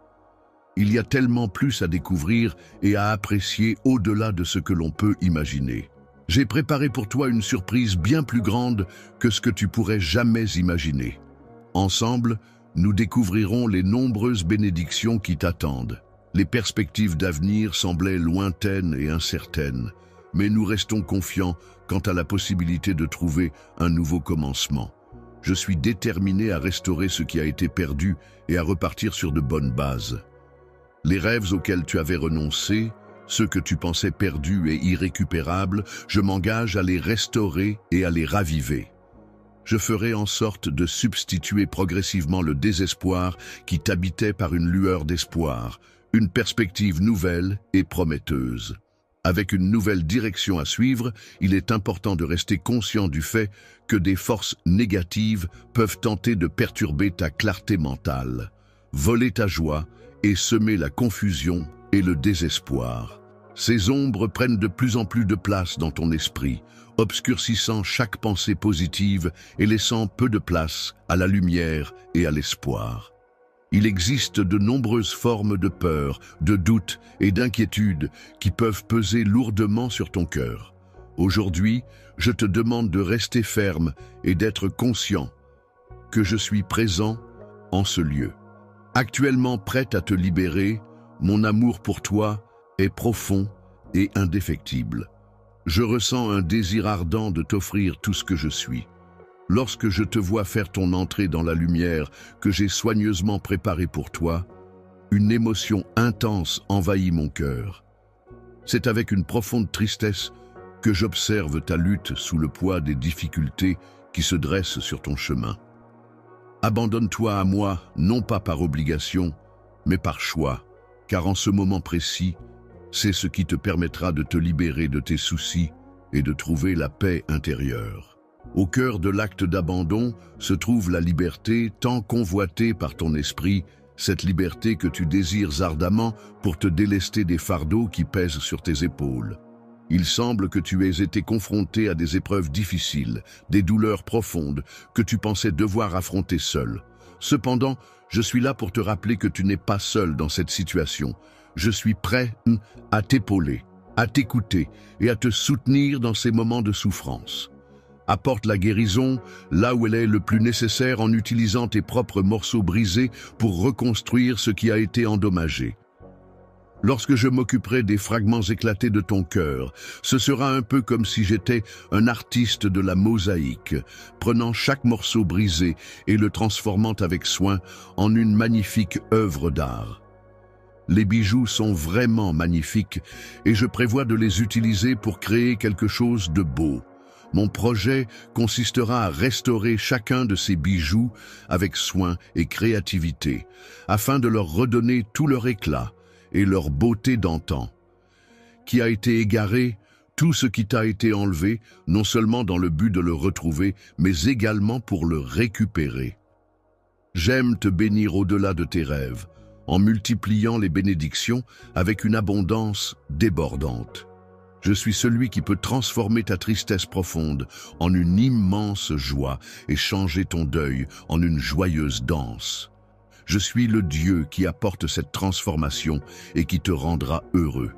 Il y a tellement plus à découvrir et à apprécier au-delà de ce que l'on peut imaginer. J'ai préparé pour toi une surprise bien plus grande que ce que tu pourrais jamais imaginer. Ensemble, nous découvrirons les nombreuses bénédictions qui t'attendent. Les perspectives d'avenir semblaient lointaines et incertaines, mais nous restons confiants quant à la possibilité de trouver un nouveau commencement. Je suis déterminé à restaurer ce qui a été perdu et à repartir sur de bonnes bases. Les rêves auxquels tu avais renoncé, ceux que tu pensais perdus et irrécupérables, je m'engage à les restaurer et à les raviver. Je ferai en sorte de substituer progressivement le désespoir qui t'habitait par une lueur d'espoir, une perspective nouvelle et prometteuse. Avec une nouvelle direction à suivre, il est important de rester conscient du fait que des forces négatives peuvent tenter de perturber ta clarté mentale, voler ta joie et semer la confusion et le désespoir. Ces ombres prennent de plus en plus de place dans ton esprit, obscurcissant chaque pensée positive et laissant peu de place à la lumière et à l'espoir. Il existe de nombreuses formes de peur, de doute et d'inquiétude qui peuvent peser lourdement sur ton cœur. Aujourd'hui, je te demande de rester ferme et d'être conscient que je suis présent en ce lieu. Actuellement prête à te libérer, mon amour pour toi est profond et indéfectible. Je ressens un désir ardent de t'offrir tout ce que je suis. Lorsque je te vois faire ton entrée dans la lumière que j'ai soigneusement préparée pour toi, une émotion intense envahit mon cœur. C'est avec une profonde tristesse que j'observe ta lutte sous le poids des difficultés qui se dressent sur ton chemin. Abandonne-toi à moi, non pas par obligation, mais par choix, car en ce moment précis, c'est ce qui te permettra de te libérer de tes soucis et de trouver la paix intérieure. Au cœur de l'acte d'abandon se trouve la liberté tant convoitée par ton esprit, cette liberté que tu désires ardemment pour te délester des fardeaux qui pèsent sur tes épaules. Il semble que tu aies été confronté à des épreuves difficiles, des douleurs profondes que tu pensais devoir affronter seul. Cependant, je suis là pour te rappeler que tu n'es pas seul dans cette situation. Je suis prêt à t'épauler, à t'écouter et à te soutenir dans ces moments de souffrance. Apporte la guérison là où elle est le plus nécessaire en utilisant tes propres morceaux brisés pour reconstruire ce qui a été endommagé. Lorsque je m'occuperai des fragments éclatés de ton cœur, ce sera un peu comme si j'étais un artiste de la mosaïque, prenant chaque morceau brisé et le transformant avec soin en une magnifique œuvre d'art. Les bijoux sont vraiment magnifiques et je prévois de les utiliser pour créer quelque chose de beau. Mon projet consistera à restaurer chacun de ces bijoux avec soin et créativité, afin de leur redonner tout leur éclat et leur beauté d'antan. Qui a été égaré, tout ce qui t'a été enlevé, non seulement dans le but de le retrouver, mais également pour le récupérer. J'aime te bénir au-delà de tes rêves, en multipliant les bénédictions avec une abondance débordante. Je suis celui qui peut transformer ta tristesse profonde en une immense joie et changer ton deuil en une joyeuse danse. Je suis le Dieu qui apporte cette transformation et qui te rendra heureux.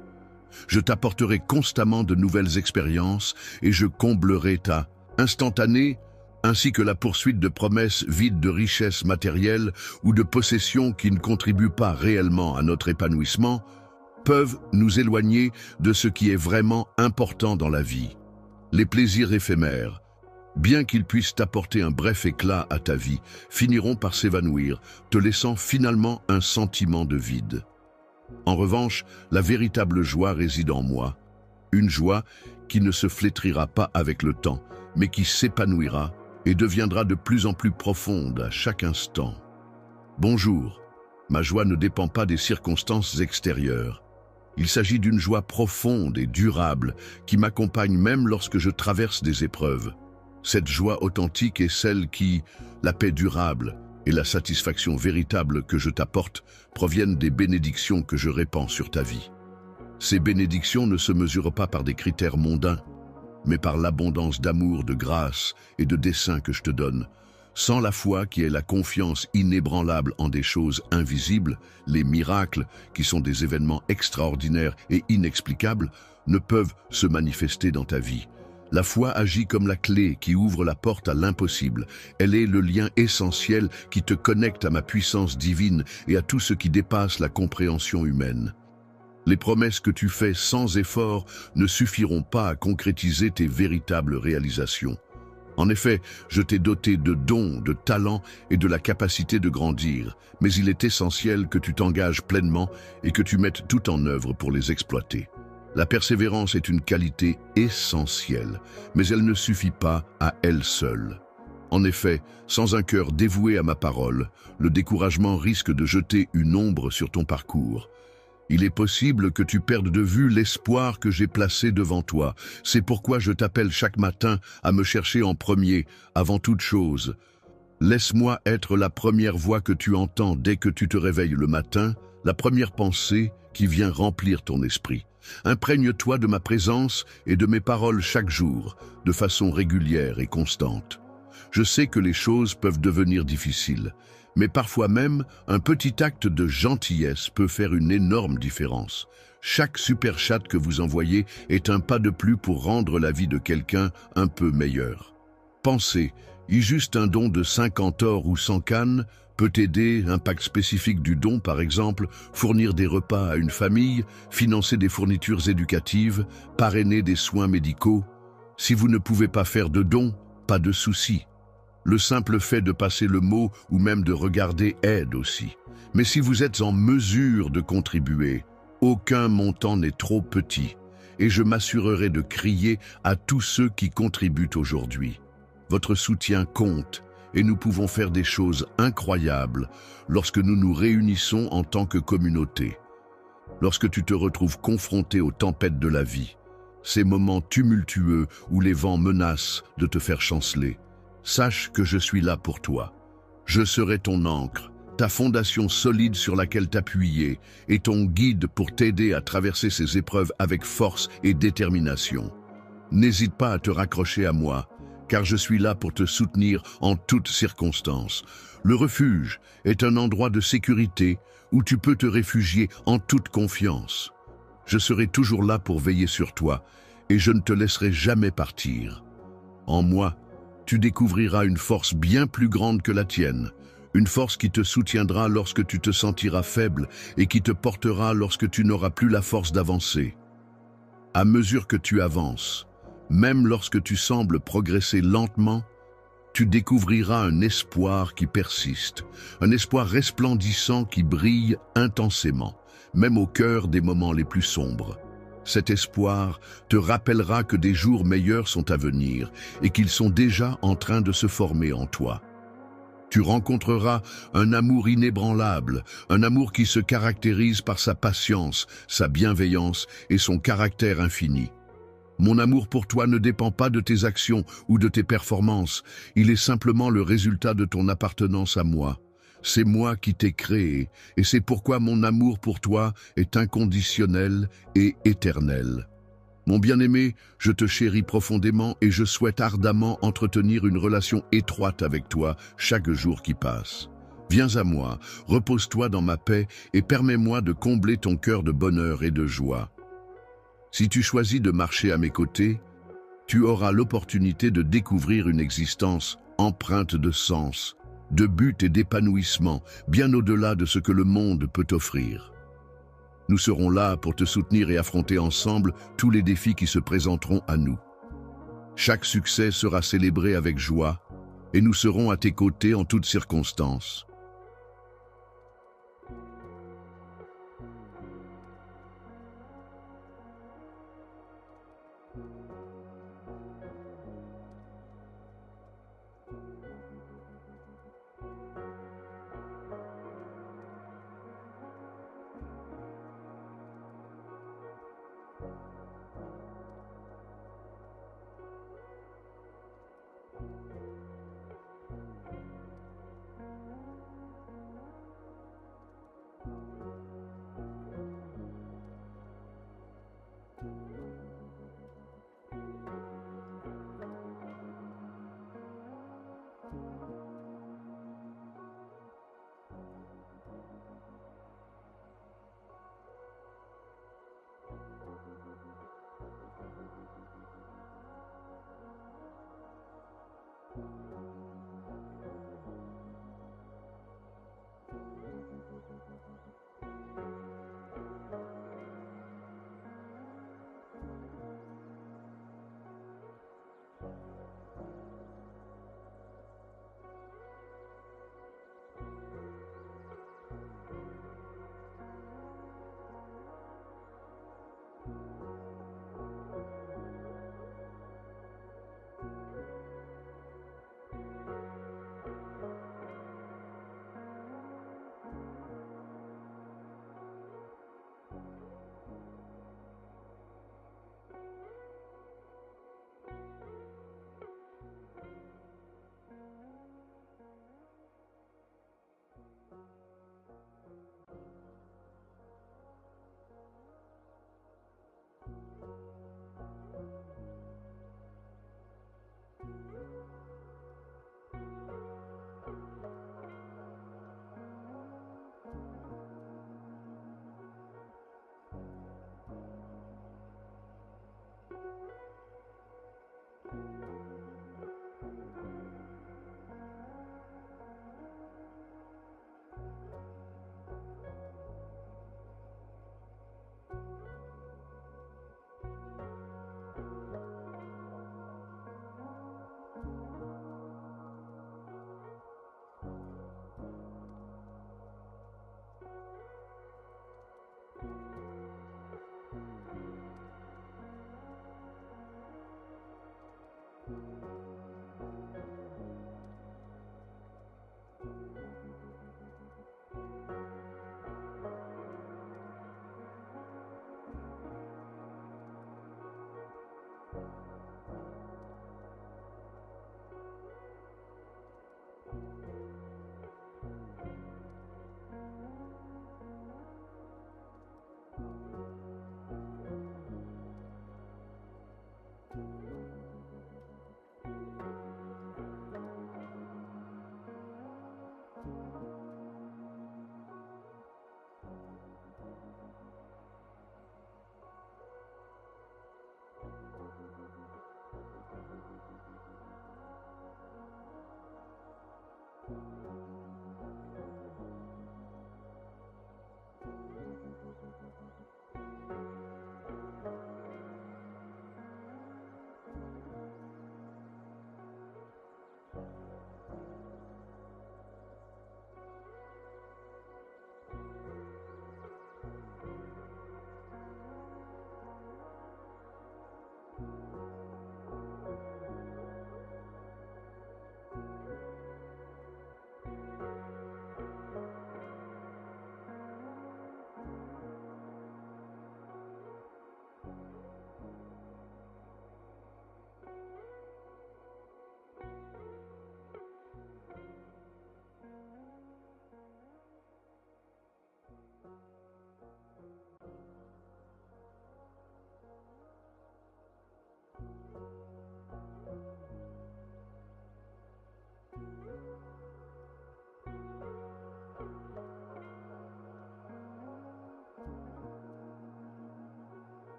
Je t'apporterai constamment de nouvelles expériences et je comblerai ta instantanée ainsi que la poursuite de promesses vides de richesses matérielles ou de possessions qui ne contribuent pas réellement à notre épanouissement. peuvent nous éloigner de ce qui est vraiment important dans la vie. Les plaisirs éphémères, bien qu'ils puissent t'apporter un bref éclat à ta vie, finiront par s'évanouir, te laissant finalement un sentiment de vide. En revanche, la véritable joie réside en moi, une joie qui ne se flétrira pas avec le temps, mais qui s'épanouira et deviendra de plus en plus profonde à chaque instant. Bonjour, ma joie ne dépend pas des circonstances extérieures. Il s'agit d'une joie profonde et durable qui m'accompagne même lorsque je traverse des épreuves. Cette joie authentique est celle qui, la paix durable et la satisfaction véritable que je t'apporte proviennent des bénédictions que je répands sur ta vie. Ces bénédictions ne se mesurent pas par des critères mondains, mais par l'abondance d'amour, de grâce et de dessein que je te donne. Sans la foi qui est la confiance inébranlable en des choses invisibles, les miracles, qui sont des événements extraordinaires et inexplicables, ne peuvent se manifester dans ta vie. La foi agit comme la clé qui ouvre la porte à l'impossible. Elle est le lien essentiel qui te connecte à ma puissance divine et à tout ce qui dépasse la compréhension humaine. Les promesses que tu fais sans effort ne suffiront pas à concrétiser tes véritables réalisations. En effet, je t'ai doté de dons, de talents et de la capacité de grandir, mais il est essentiel que tu t'engages pleinement et que tu mettes tout en œuvre pour les exploiter. La persévérance est une qualité essentielle, mais elle ne suffit pas à elle seule. En effet, sans un cœur dévoué à ma parole, le découragement risque de jeter une ombre sur ton parcours. Il est possible que tu perdes de vue l'espoir que j'ai placé devant toi. C'est pourquoi je t'appelle chaque matin à me chercher en premier, avant toute chose. Laisse-moi être la première voix que tu entends dès que tu te réveilles le matin, la première pensée qui vient remplir ton esprit. Imprègne-toi de ma présence et de mes paroles chaque jour, de façon régulière et constante. Je sais que les choses peuvent devenir difficiles, mais parfois même, un petit acte de gentillesse peut faire une énorme différence. Chaque super chat que vous envoyez est un pas de plus pour rendre la vie de quelqu'un un peu meilleure. Pensez, y juste un don de 50 or ou 100 cannes peut aider, impact spécifique du don par exemple, fournir des repas à une famille, financer des fournitures éducatives, parrainer des soins médicaux. Si vous ne pouvez pas faire de dons, pas de souci. Le simple fait de passer le mot ou même de regarder aide aussi. Mais si vous êtes en mesure de contribuer, aucun montant n'est trop petit et je m'assurerai de crier à tous ceux qui contribuent aujourd'hui. Votre soutien compte et nous pouvons faire des choses incroyables lorsque nous nous réunissons en tant que communauté. Lorsque tu te retrouves confronté aux tempêtes de la vie, ces moments tumultueux où les vents menacent de te faire chanceler, sache que je suis là pour toi. Je serai ton ancre, ta fondation solide sur laquelle t'appuyer et ton guide pour t'aider à traverser ces épreuves avec force et détermination. N'hésite pas à te raccrocher à moi, car je suis là pour te soutenir en toutes circonstances. Le refuge est un endroit de sécurité où tu peux te réfugier en toute confiance. Je serai toujours là pour veiller sur toi et je ne te laisserai jamais partir. En moi, tu découvriras une force bien plus grande que la tienne, une force qui te soutiendra lorsque tu te sentiras faible et qui te portera lorsque tu n'auras plus la force d'avancer. À mesure que tu avances, même lorsque tu sembles progresser lentement, tu découvriras un espoir qui persiste, un espoir resplendissant qui brille intensément, même au cœur des moments les plus sombres. Cet espoir te rappellera que des jours meilleurs sont à venir et qu'ils sont déjà en train de se former en toi. Tu rencontreras un amour inébranlable, un amour qui se caractérise par sa patience, sa bienveillance et son caractère infini. Mon amour pour toi ne dépend pas de tes actions ou de tes performances, il est simplement le résultat de ton appartenance à moi. C'est moi qui t'ai créé, et c'est pourquoi mon amour pour toi est inconditionnel et éternel. Mon bien-aimé, je te chéris profondément et je souhaite ardemment entretenir une relation étroite avec toi chaque jour qui passe. Viens à moi, repose-toi dans ma paix et permets-moi de combler ton cœur de bonheur et de joie. Si tu choisis de marcher à mes côtés, tu auras l'opportunité de découvrir une existence empreinte de sens, de but et d'épanouissement, bien au-delà de ce que le monde peut offrir. Nous serons là pour te soutenir et affronter ensemble tous les défis qui se présenteront à nous. Chaque succès sera célébré avec joie et nous serons à tes côtés en toutes circonstances.